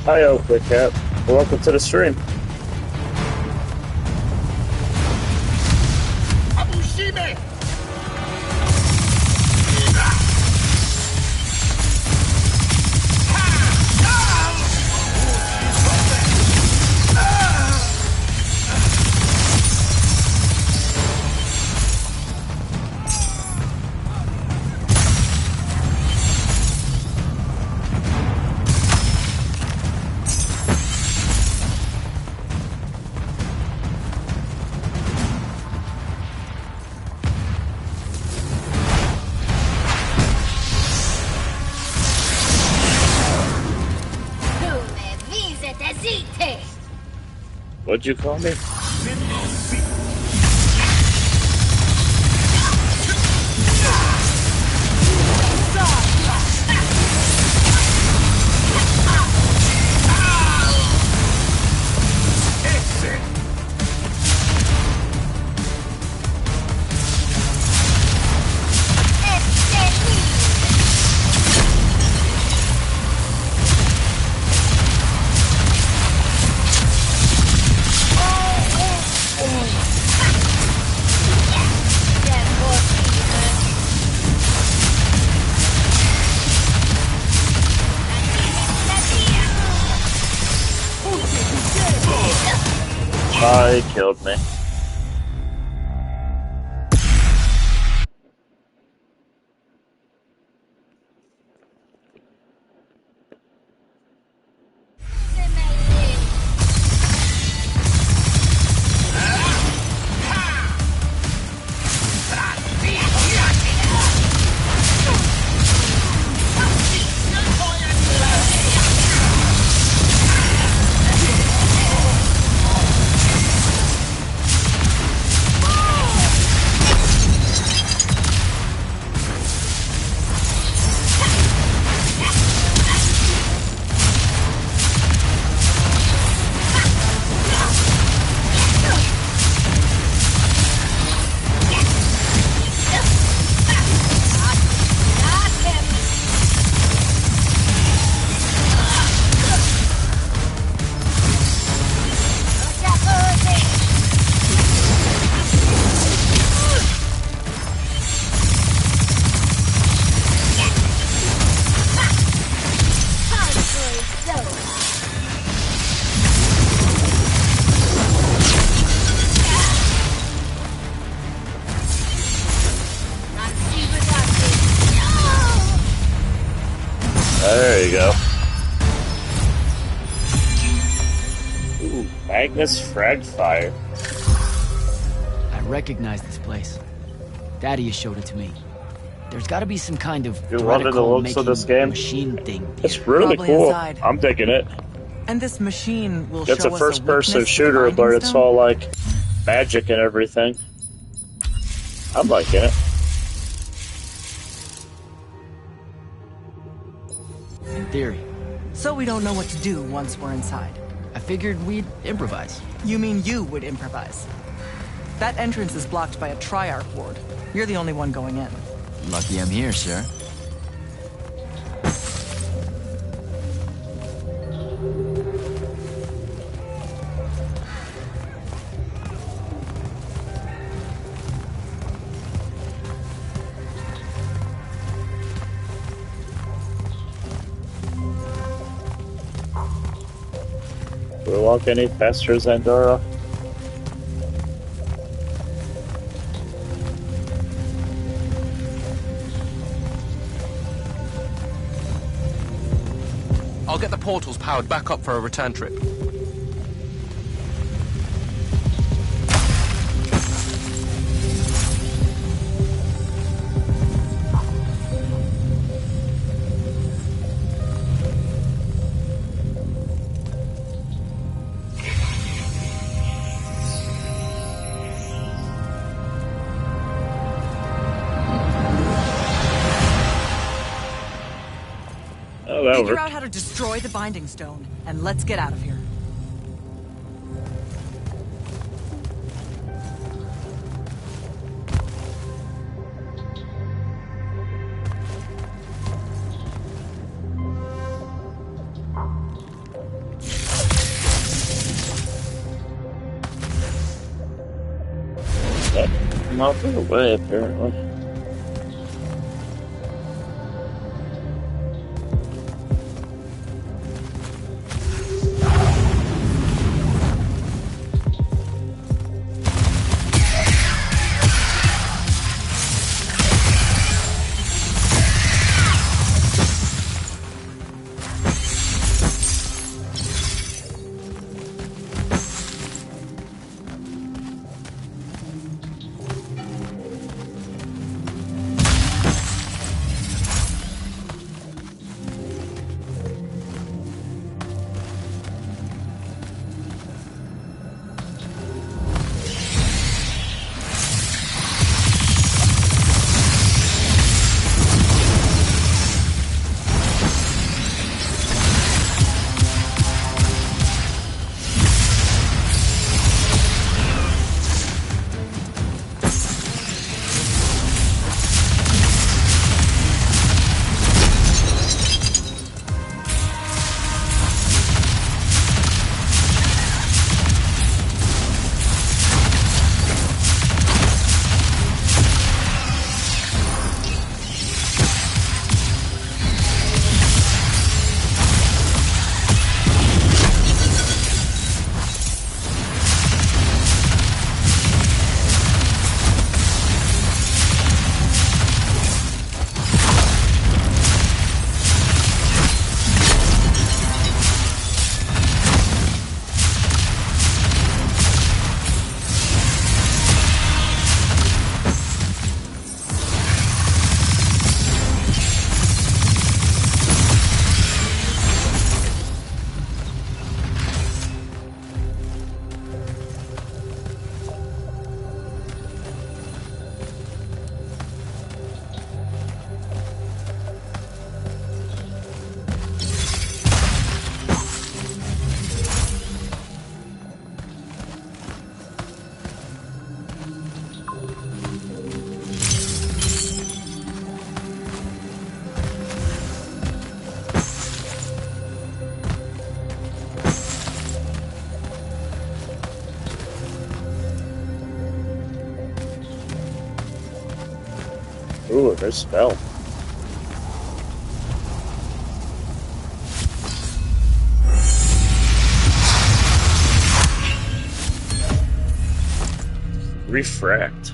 Hi, Oakley Cat. Welcome to the stream. Abushime! What'd you call me? He killed me. There you go. Ooh, Magnus Fragfire. I recognize this place. Thaddeus showed it to me. There's got to be some kind of You're loving the looks of this game? machine thing. It's really Probably cool. inside. I'm digging it. And this machine will show It's a us first-person weakness to shooter, the but binding it's stone? all like magic and everything. I'm liking it. In theory. So we don't know what to do once we're inside. I figured we'd improvise. You mean you would improvise? That entrance is blocked by a Triarch ward. You're the only one going in. Lucky I'm here, sir. Do we walk any faster, Zandora? I'll get the portals powered back up for a return trip. Figure out how to destroy the binding stone, and let's get out of here. I'm out of the way, apparently. Ooh, there's a spell. Refract.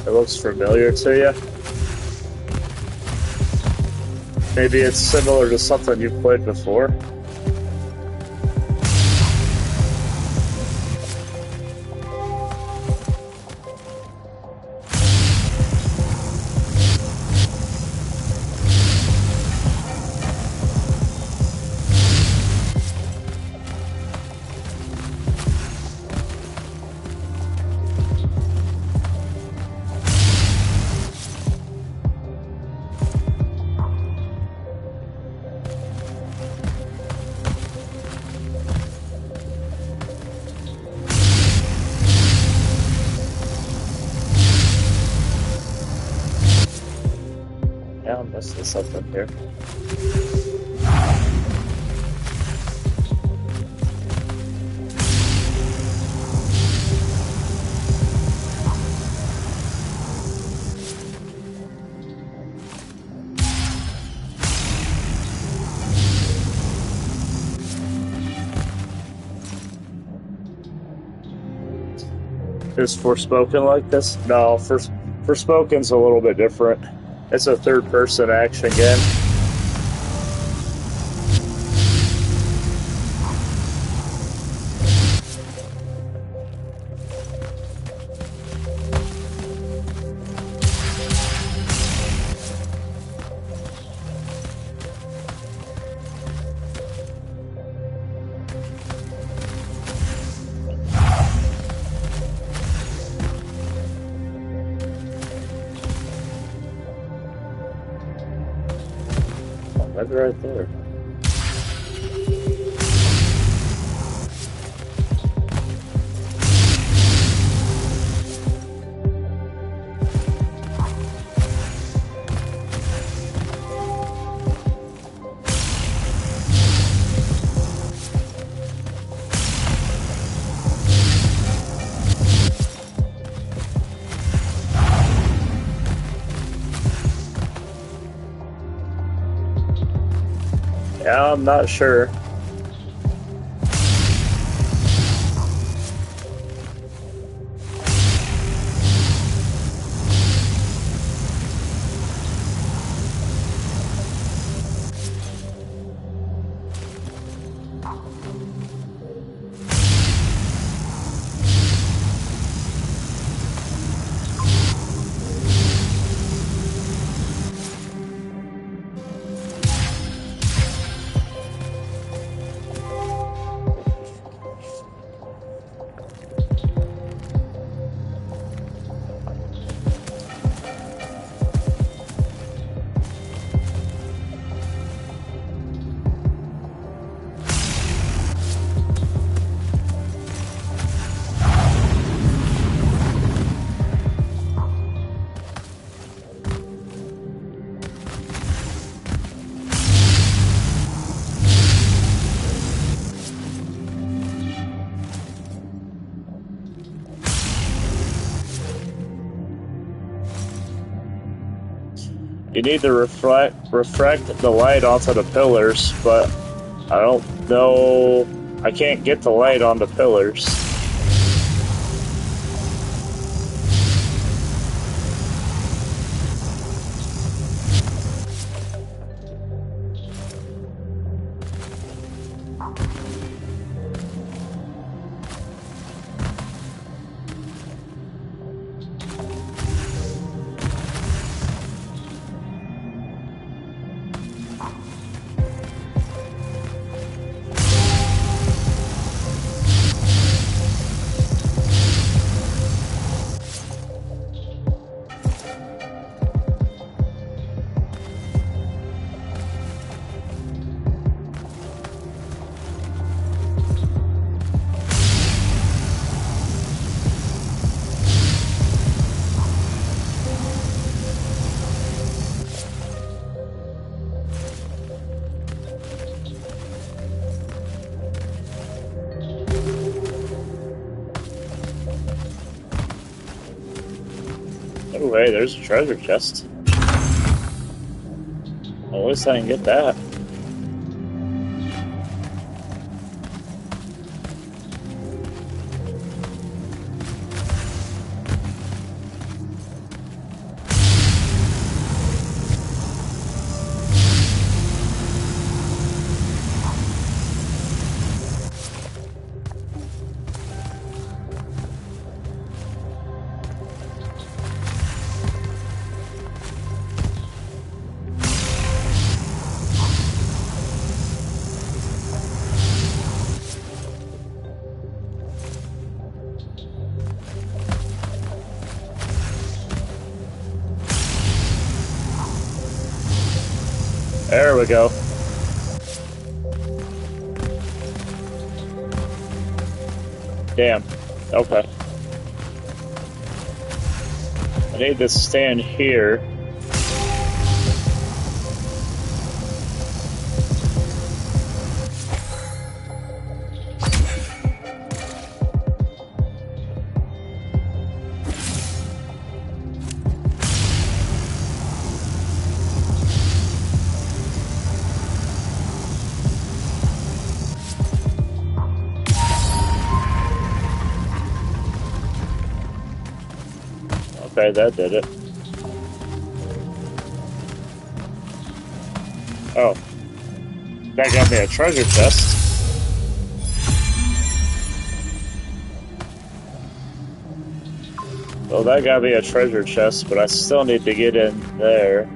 It looks familiar to you. Maybe it's similar to something you've played before. Yeah, I'm missing something here. Is Forspoken like this? No, Forspoken's a little bit different. It's a third-person action game. Maybe right there. Yeah, I'm not sure. You need to refract the light onto the pillars, but I don't know. I can't get the light on the pillars. Oh, hey, there's a treasure chest. Well, at least I can get that. There we go. Damn. Okay. I need to stand here. Okay, that did it. Oh. That got me a treasure chest. Well, that got me a treasure chest, but I still need to get in there.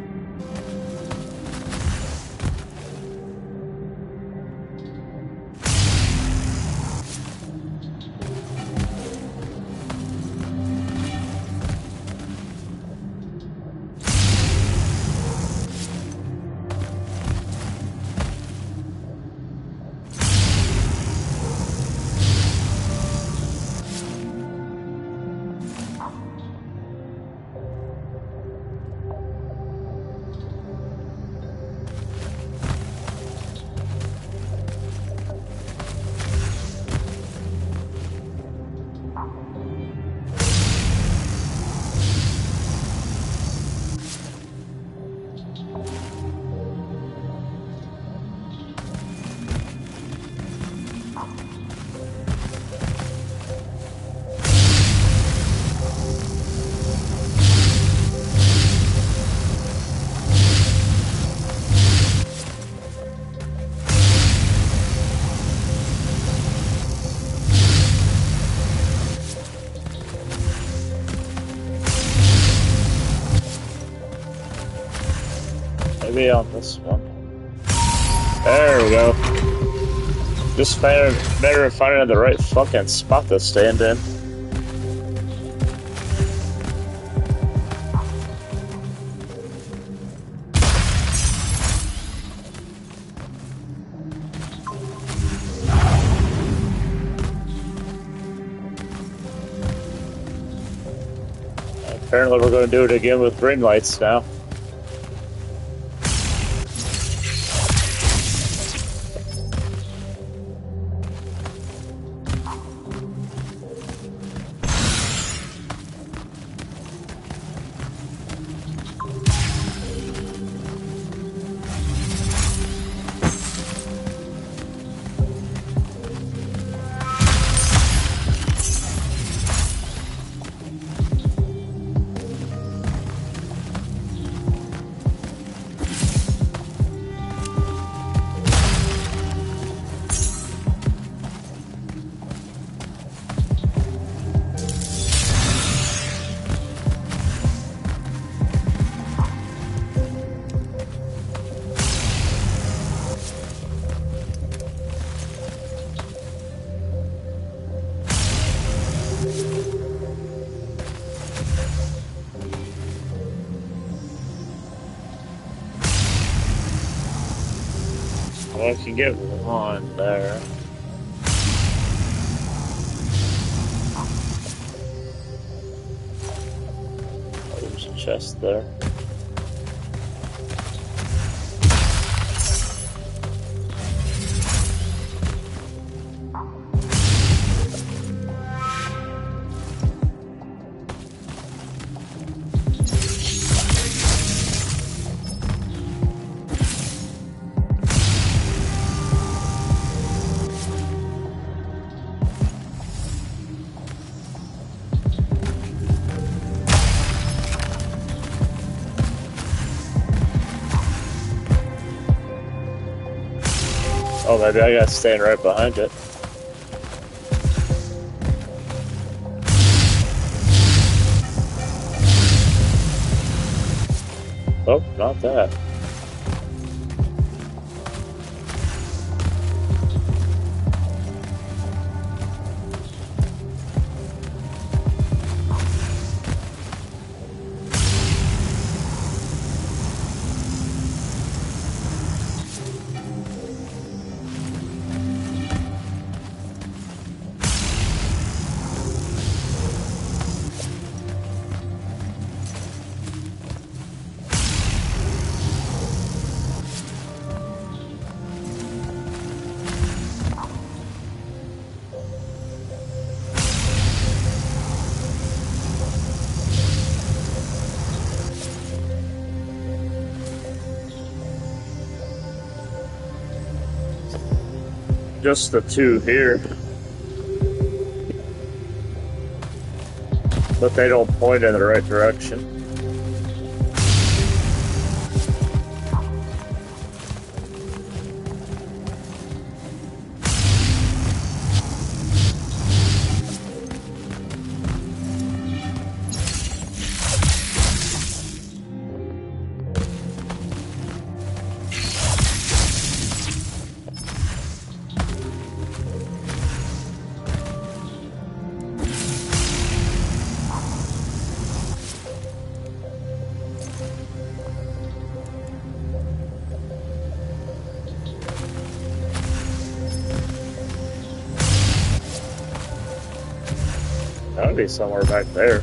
Maybe on this one. There we go. Just matter of finding the right fucking spot to stand in. Apparently we're going to do it again with green lights now. Well, I can get one there. Oh, there's a chest there. Oh, maybe I gotta stand right behind it. Oh, not that. Just the two here. But they don't point in the right direction. Gotta be somewhere back there.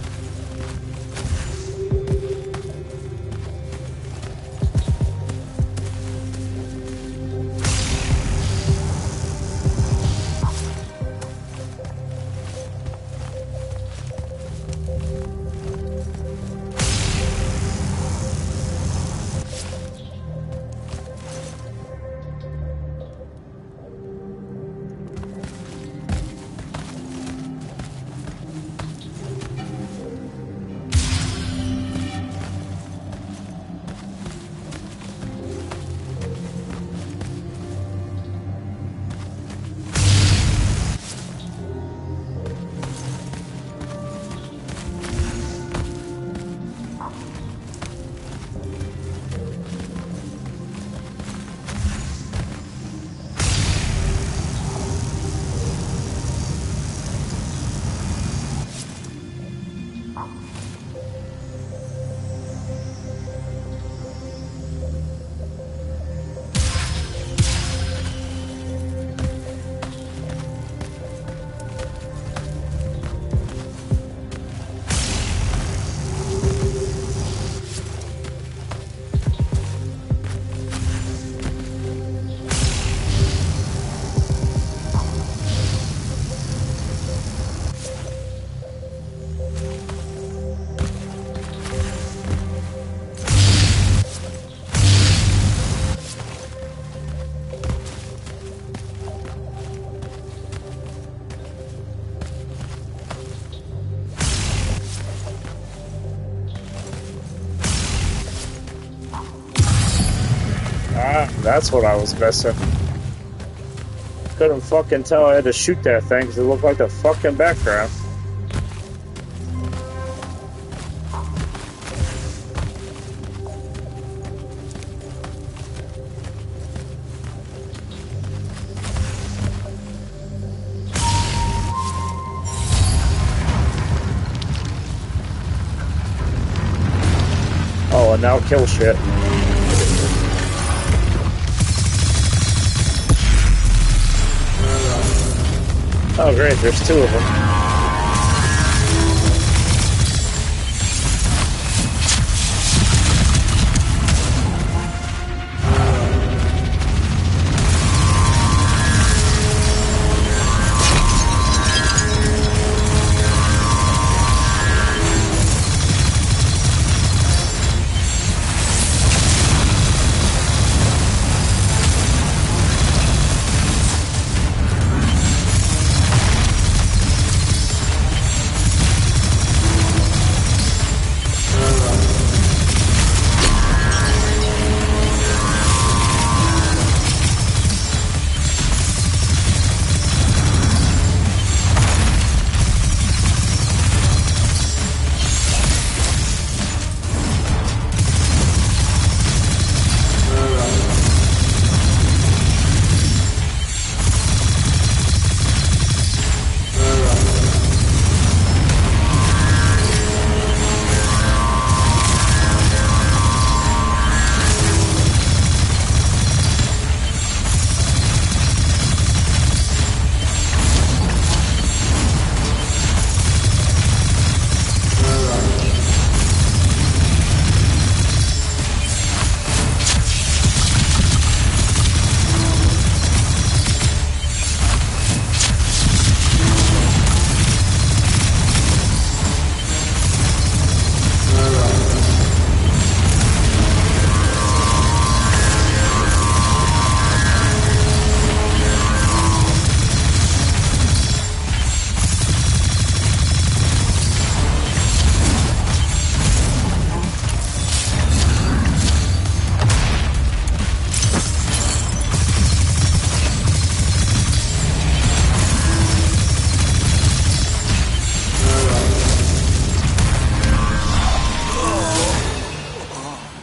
That's what I was missing. Couldn't fucking tell I had to shoot that thing because it looked like the fucking background. Oh, and now kill shit. Oh great, there's two of them.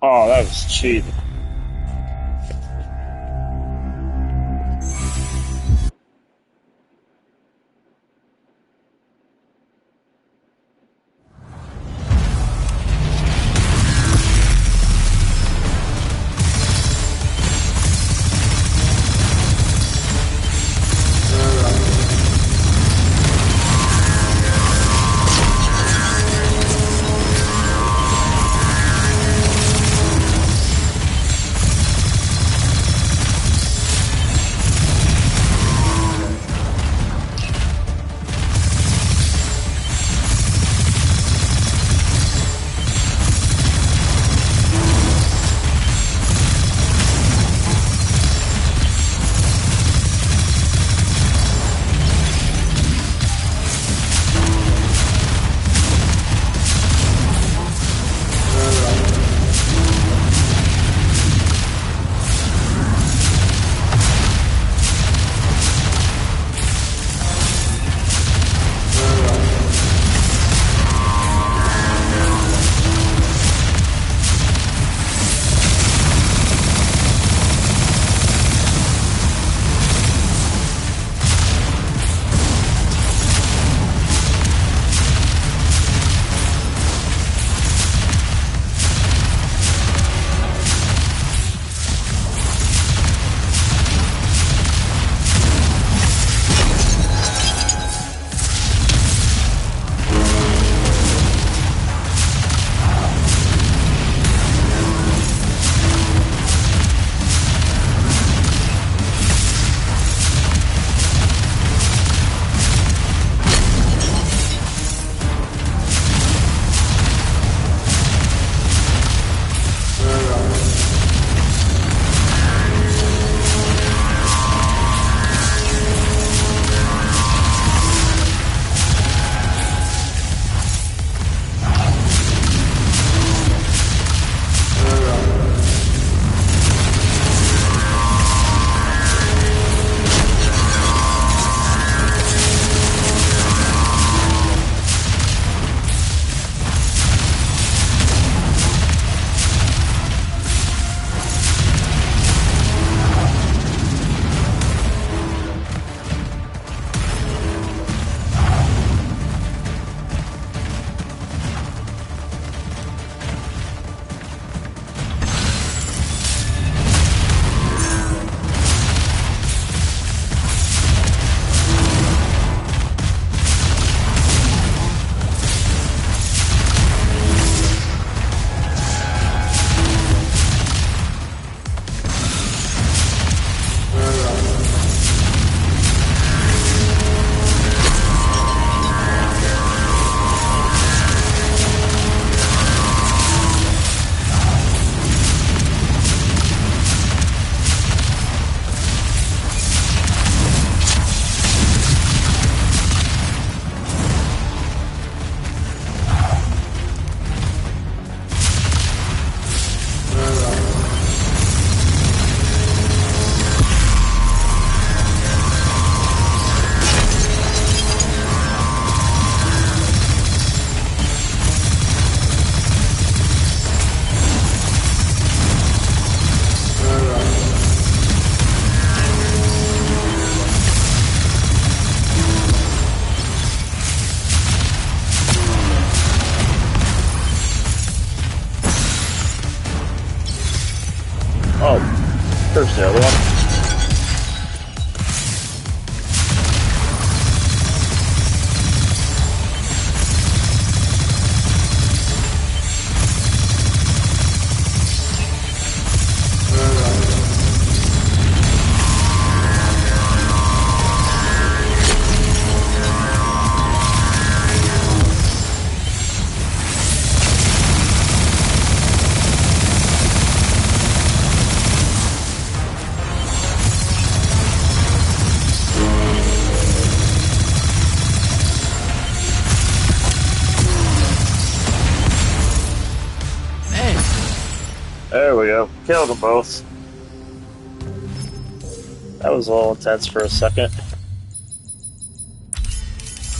Oh, that was cheating. There's the other one. There we go. Killed them both. That was all intense for a second.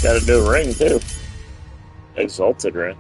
Got a new ring, too. Exalted ring.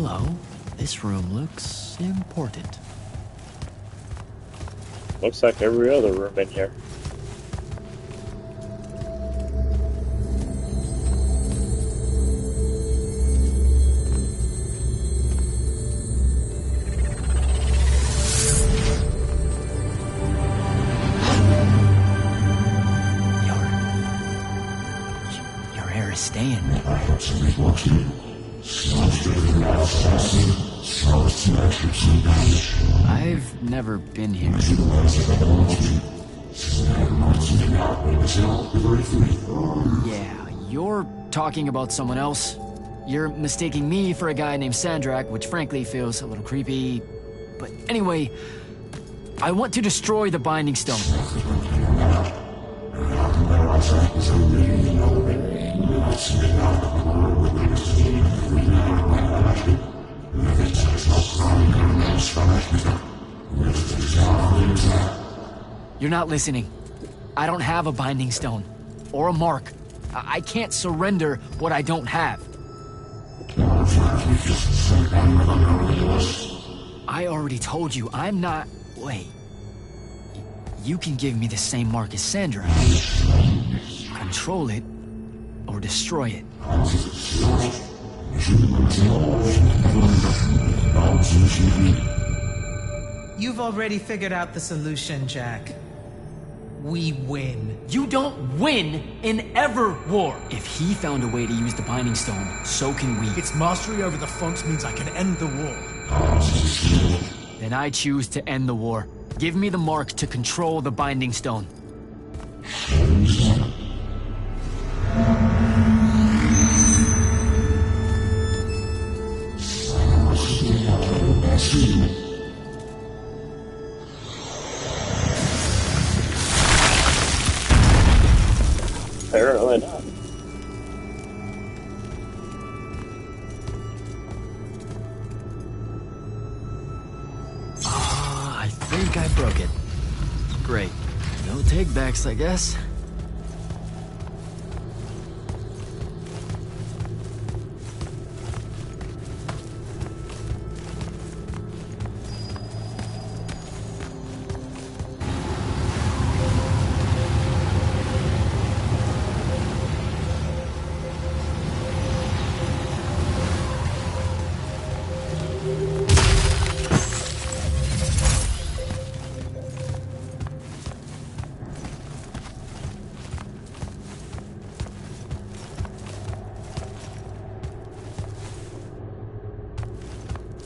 hello. This room looks important. Looks like every other room in here. Your hair is staying. I've never been here. Yeah, you're talking about someone else. You're mistaking me for a guy named Sandrak, which frankly feels a little creepy. But anyway, I want to destroy the Binding Stone. You're not listening. I don't have a Binding Stone. Or a mark. I can't surrender what I don't have. I already told you, I'm not... Wait. You can give me the same mark as Sandra. Control it, or destroy it. You've already figured out the solution, Jack. We win. You don't win in ever war. If he found a way to use the Binding Stone, so can we. Its mastery over the fonts means I can end the war. Then I choose to end the war. Give me the mark to control the Binding Stone. Apparently not. I think I broke it. Great. No takebacks, I guess.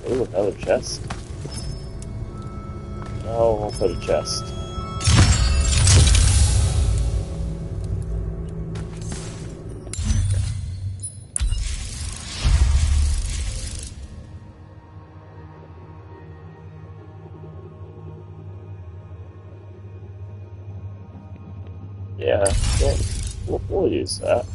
Ooh, another chest. No, we'll put a chest. Yeah, we'll use that.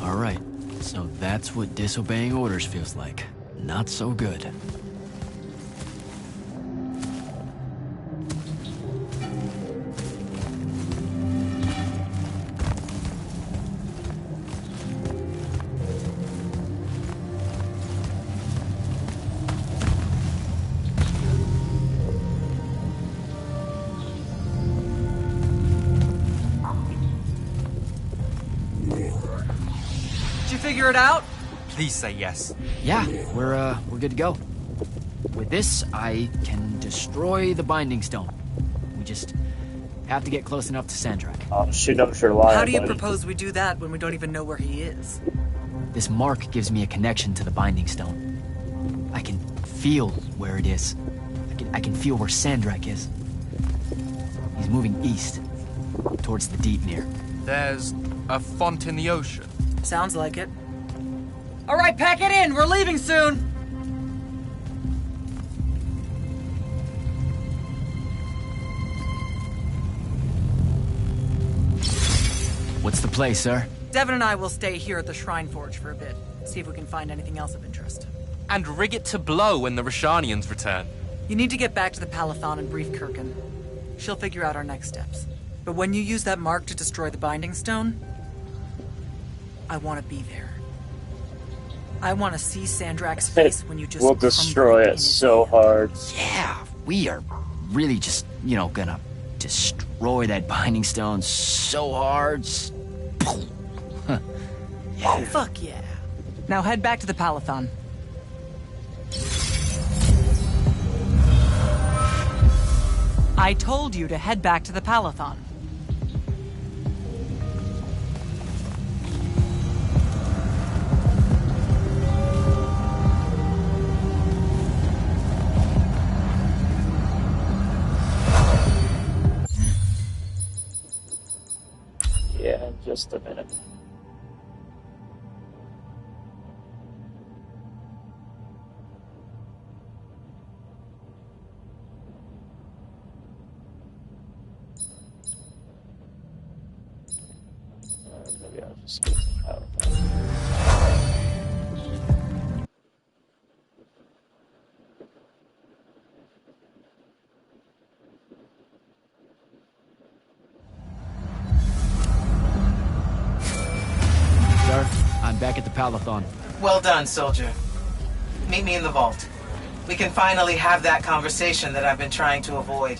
Alright, so that's what disobeying orders feels like. Not so good. Figure it out? Please say yes. Yeah, we're good to go. With this, I can destroy the Binding Stone. We just have to get close enough to Sandrak. Oh, shoot up your line. How do you propose we do that when we don't even know where he is? This mark gives me a connection to the Binding Stone. I can feel where it is. I can feel where Sandrak is. He's moving east, towards the Deepmere. There's a font in the ocean. Sounds like it. All right, pack it in. We're leaving soon. What's the play, sir? Devin and I will stay here at the Shrine Forge for a bit. See if we can find anything else of interest. and rig it to blow when the Rashanians return. You need to get back to the Palathon and brief Kirkin. She'll figure out our next steps. But when you use that mark to destroy the Binding Stone, I want to be there. I want to see Sandrak's face when you just... We'll destroy it so hard. Yeah, we are really just, gonna destroy that Binding Stone so hard. Yeah. Oh, fuck yeah. Now head back to the Palathon. I told you to head back to the Palathon. Yeah, in just a minute. Maybe I'll just go to the Palathon. Sir, I'm back at the Palathon. Well done, soldier. Meet me in the vault. We can finally have that conversation that I've been trying to avoid.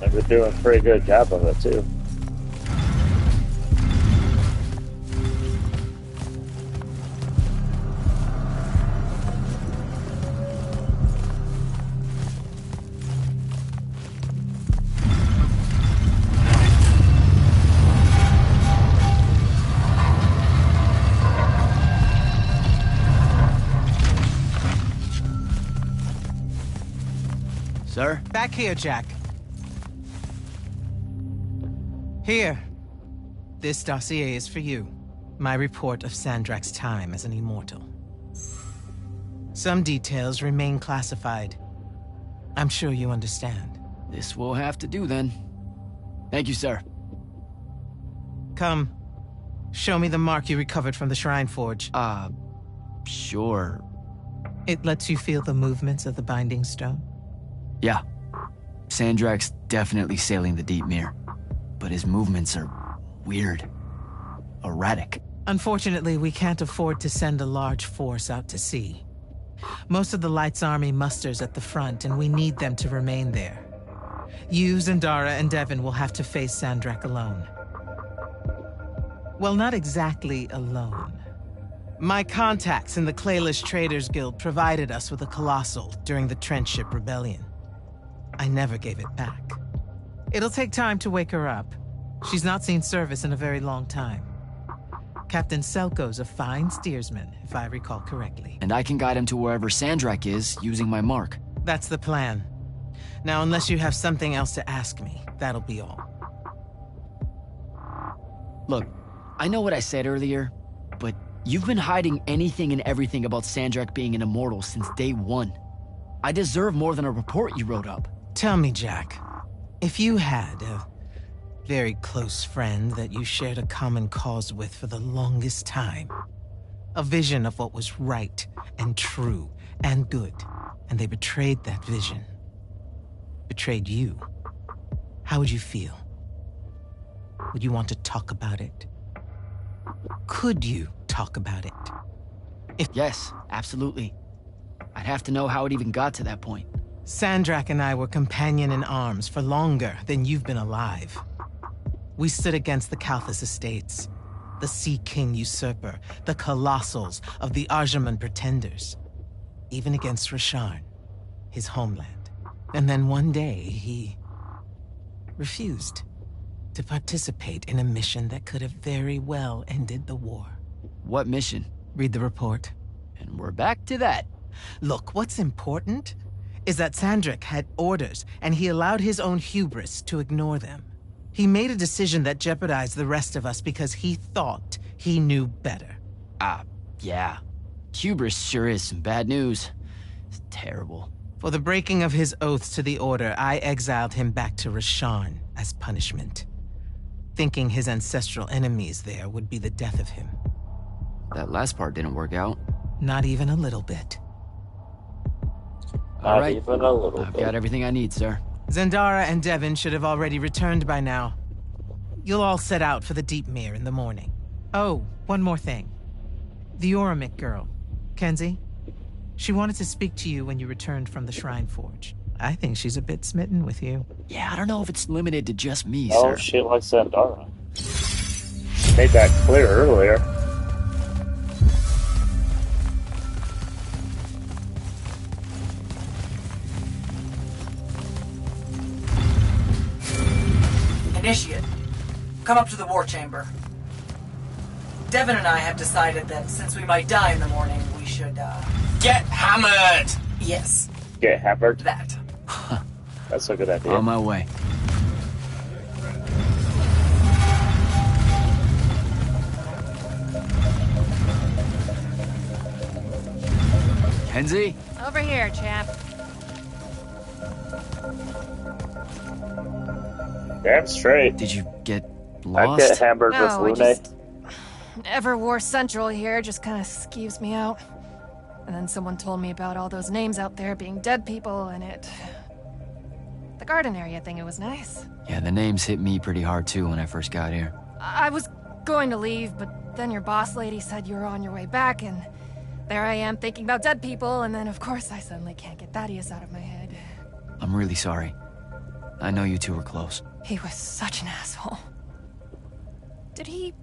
And we're doing a pretty good job of it, too. Sir? Back here, Jack. Here. This dossier is for you. My report of Sandrak's time as an immortal. Some details remain classified. I'm sure you understand. This will have to do then. Thank you, sir. Come. Show me the mark you recovered from the Shrine Forge. Sure. It lets you feel the movements of the Binding Stone? Yeah. Sandrak's definitely sailing the deep mirror. But his movements are weird. Erratic. Unfortunately, we can't afford to send a large force out to sea. Most of the Light's army musters at the front, and we need them to remain there. You, Zendara, and Devon will have to face Sandrak alone. Well, not exactly alone. My contacts in the Clayless Traders Guild provided us with a Colossal during the Trench Ship Rebellion. I never gave it back. It'll take time to wake her up. She's not seen service in a very long time. Captain Selko's a fine steersman, if I recall correctly. And I can guide him to wherever Sandrak is, using my mark. That's the plan. Now, unless you have something else to ask me, that'll be all. Look, I know what I said earlier, but you've been hiding anything and everything about Sandrak being an immortal since day one. I deserve more than a report you wrote up. Tell me, Jack, if you had a very close friend that you shared a common cause with for the longest time, a vision of what was right and true and good, and they betrayed that vision, betrayed you, how would you feel? Would you want to talk about it? Could you talk about it? Yes, absolutely. I'd have to know how it even got to that point. Sandrak and I were companion in arms for longer than you've been alive. We stood against the Kalthus Estates, the Sea King Usurper, the Colossals of the Arjaman Pretenders, even against Rasharn, his homeland. And then one day, he refused to participate in a mission that could have very well ended the war. What mission? Read the report. And we're back to that. Look, what's important is that Sandrak had orders, and he allowed his own hubris to ignore them. He made a decision that jeopardized the rest of us because he thought he knew better. Yeah. Hubris sure is some bad news. It's terrible. For the breaking of his oaths to the Order, I exiled him back to Rasharn as punishment, thinking his ancestral enemies there would be the death of him. That last part didn't work out. Not even a little bit. All Not right. even a little I've bit. got everything I need, sir. Zendara and Devin should have already returned by now. You'll all set out for the Deep Mere in the morning. Oh, one more thing. The Oromik girl, Kenzie. She wanted to speak to you when you returned from the Shrine Forge. I think she's a bit smitten with you. Yeah, I don't know if it's limited to just me, Oh, sir. she likes Zendara. Made that clear earlier. Initiate, come up to the war chamber. Devin and I have decided that since we might die in the morning, we should, Get hammered! Yes, Get hammered. that. That's a good idea. On my way. Kenzie? Over here, chap. Damn straight. Did you get I lost? get hammered No, I with Lune. just... Everwar Central here just kind of skeeves me out. And then someone told me about all those names out there being dead people, and it... The garden area thing, it was nice. Yeah, the names hit me pretty hard too when I first got here. I was going to leave, but then your boss lady said you were on your way back, and there I am thinking about dead people, and then of course I suddenly can't get Thaddeus out of my head. I'm really sorry. I know you two were close. He was such an asshole. Did he...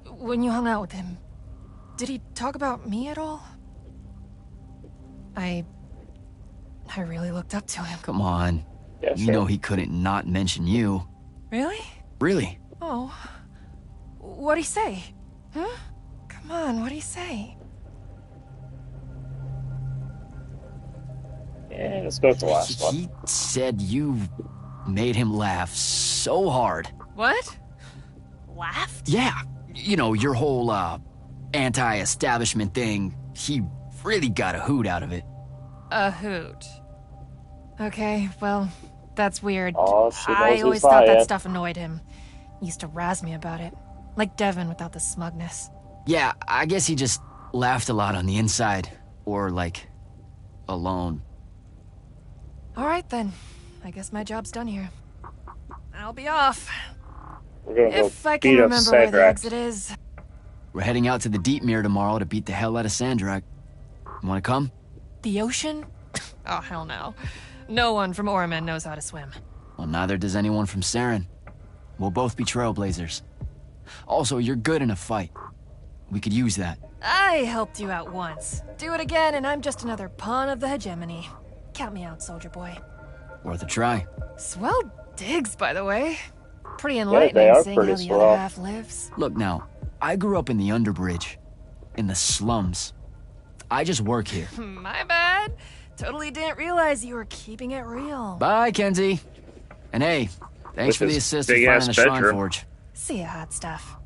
When you hung out with him, did he talk about me at all? I really looked up to him. Come on. Yeah, You sure. know he couldn't not mention you. Really? Really? Oh. What'd he say? Huh? Come on, what'd he say? Yeah, let's go with the last one. He said you made him laugh so hard. What? Laughed? Yeah. You know, your whole, anti-establishment thing. He really got a hoot out of it. A hoot. Okay, well, that's weird. Oh, she knows I he's always thought that lying. stuff annoyed him. He used to razz me about it. Like Devin without the smugness. Yeah, I guess he just laughed a lot on the inside. Or, like, alone. Alright then. I guess my job's done here. I'll be off. We're gonna go If I can beat up remember where the Sadrak. exit is. We're heading out to the Deep Mere tomorrow to beat the hell out of Sandrak. You wanna come? The ocean? Oh, hell no. No one from Orman knows how to swim. Well, neither does anyone from Saren. We'll both be trailblazers. Also, you're good in a fight. We could use that. I helped you out once. Do it again, and I'm just another pawn of the hegemony. Count me out, soldier boy. Worth a try. Swell digs, by the way. Pretty they enlightening are seeing pretty how the swell. other half lives. Look now, I grew up in the Underbridge. In the slums. I just work here. My bad. Totally didn't realize you were keeping it real. Bye, Kenzie. And hey, thanks With for the his assist with big-ass finding the Shrine bedroom. Forge. See ya, hot stuff.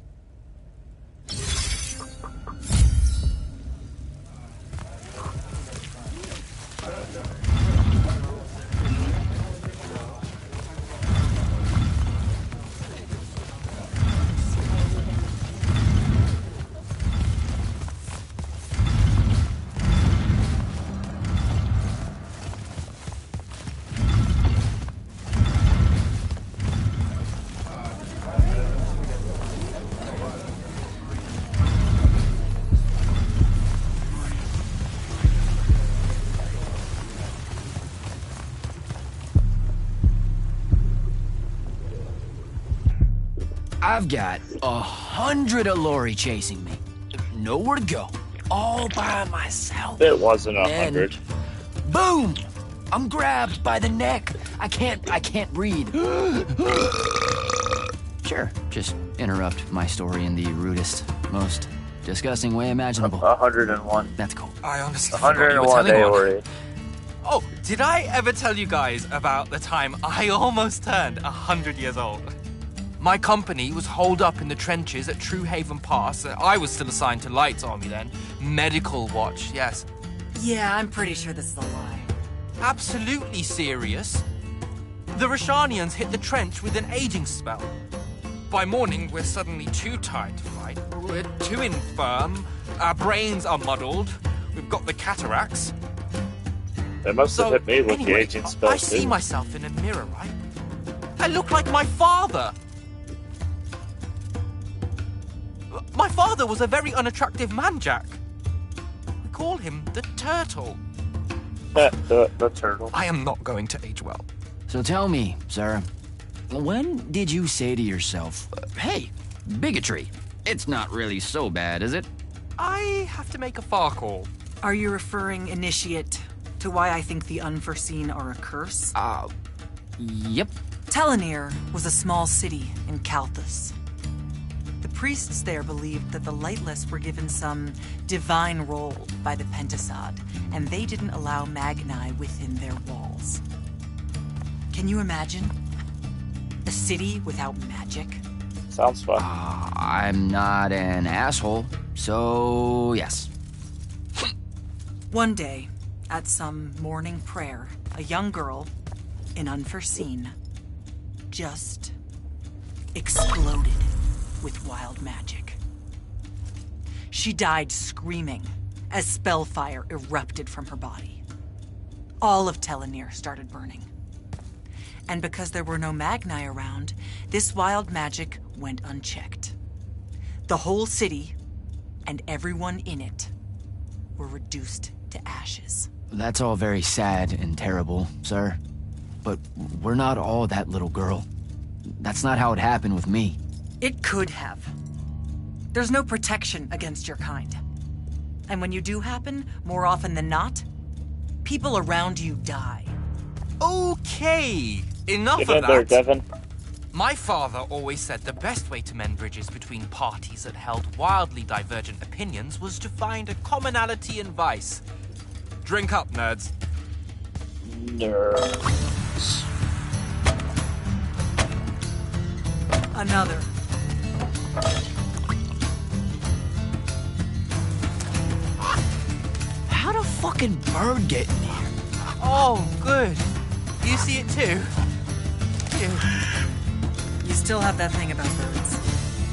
I've got 100 Alori chasing me. Nowhere to go. All by myself. It wasn't Then, 100. Boom! I'm grabbed by the neck. I can't breathe. Sure, just interrupt my story in the rudest, most disgusting way imaginable. 101. That's cool. I honestly forgot you were 101 telling one. Aori. Oh, did I ever tell you guys about the time I almost turned 100 years old? My company was holed up in the trenches at True Haven Pass. I was still assigned to Light's army then. Medical watch, yes. Yeah, I'm pretty sure this is a lie. Absolutely serious. The Rashanians hit the trench with an aging spell. By morning, we're suddenly too tired to fight. We're too infirm. Our brains are muddled. We've got the cataracts. They must have hit me with anyway, the aging spell, I see too. myself in a mirror, right? I look like my father. My father was a very unattractive man, Jack. We call him the Turtle. The turtle. I am not going to age well. So tell me, sir, when did you say to yourself, hey, bigotry, it's not really so bad, is it? I have to make a far call. Are you referring, Initiate, to why I think the unforeseen are a curse? Yep. Telenir was a small city in Kalthus. The priests there believed that the Lightless were given some divine role by the Pentasod, and they didn't allow Magni within their walls. Can you imagine? A city without magic? Sounds fun. I'm not an asshole, so yes. One day, at some morning prayer, a young girl, in Unforeseen, just exploded with wild magic. She died screaming as spellfire erupted from her body. All of Telenir started burning. And because there were no Magni around, this wild magic went unchecked. The whole city, and everyone in it, were reduced to ashes. That's all very sad and terrible, sir. But we're not all that little girl. That's not how it happened with me. It could have. There's no protection against your kind. And when you do happen, more often than not, people around you die. Okay, enough Get of in there, that. Devin. My father always said the best way to mend bridges between parties that held wildly divergent opinions was to find a commonality in vice. Drink up, nerds. Nerds. Another. How'd a fucking bird get in here? Oh, good. You see it too? You still have that thing about birds.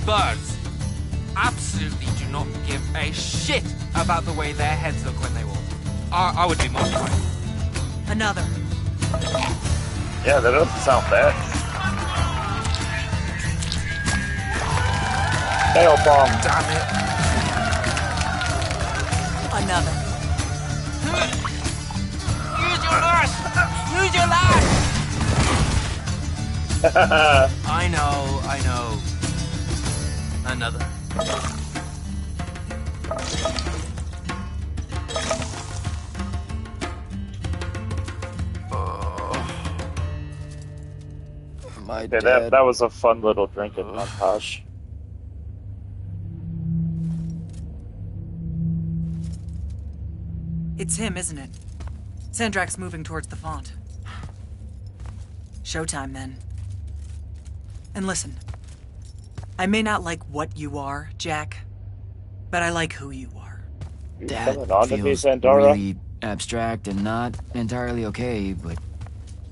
Birds absolutely do not give a shit about the way their heads look when they walk. I would be mortified. Another. Yeah, that doesn't sound bad. Hail bomb. Damn it. Another. Use your lash! Use your lash! I know. Another. My Okay, dad. that was a fun little drinking montage. It's him, isn't it? Sandrak's moving towards the font. Showtime, then. And listen, I may not like what you are, Jack, but I like who you are. That Coming on to me, feels Sandara? really abstract and not entirely okay, but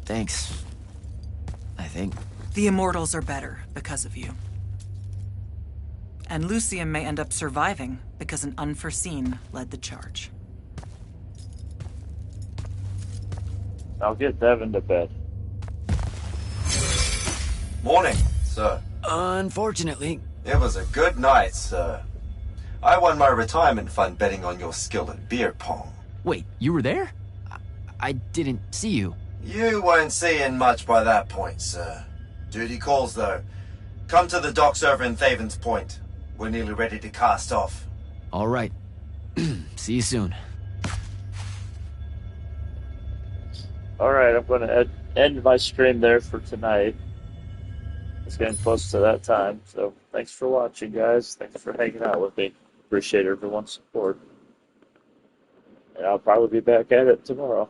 thanks. I think. The Immortals are better because of you. And Lucian may end up surviving because an Unforeseen led the charge. I'll get Devin to bed. Morning, sir. Unfortunately. It was a good night, sir. I won my retirement fund betting on your skill at beer pong. Wait, you were there? I didn't see you. You weren't seeing much by that point, sir. Duty calls, though. Come to the docks over in Thaven's Point. We're nearly ready to cast off. All right. See you soon. Alright, I'm going to end my stream there for tonight. It's getting close to that time, so thanks for watching, guys. Thanks for hanging out with me. Appreciate everyone's support. And I'll probably be back at it tomorrow.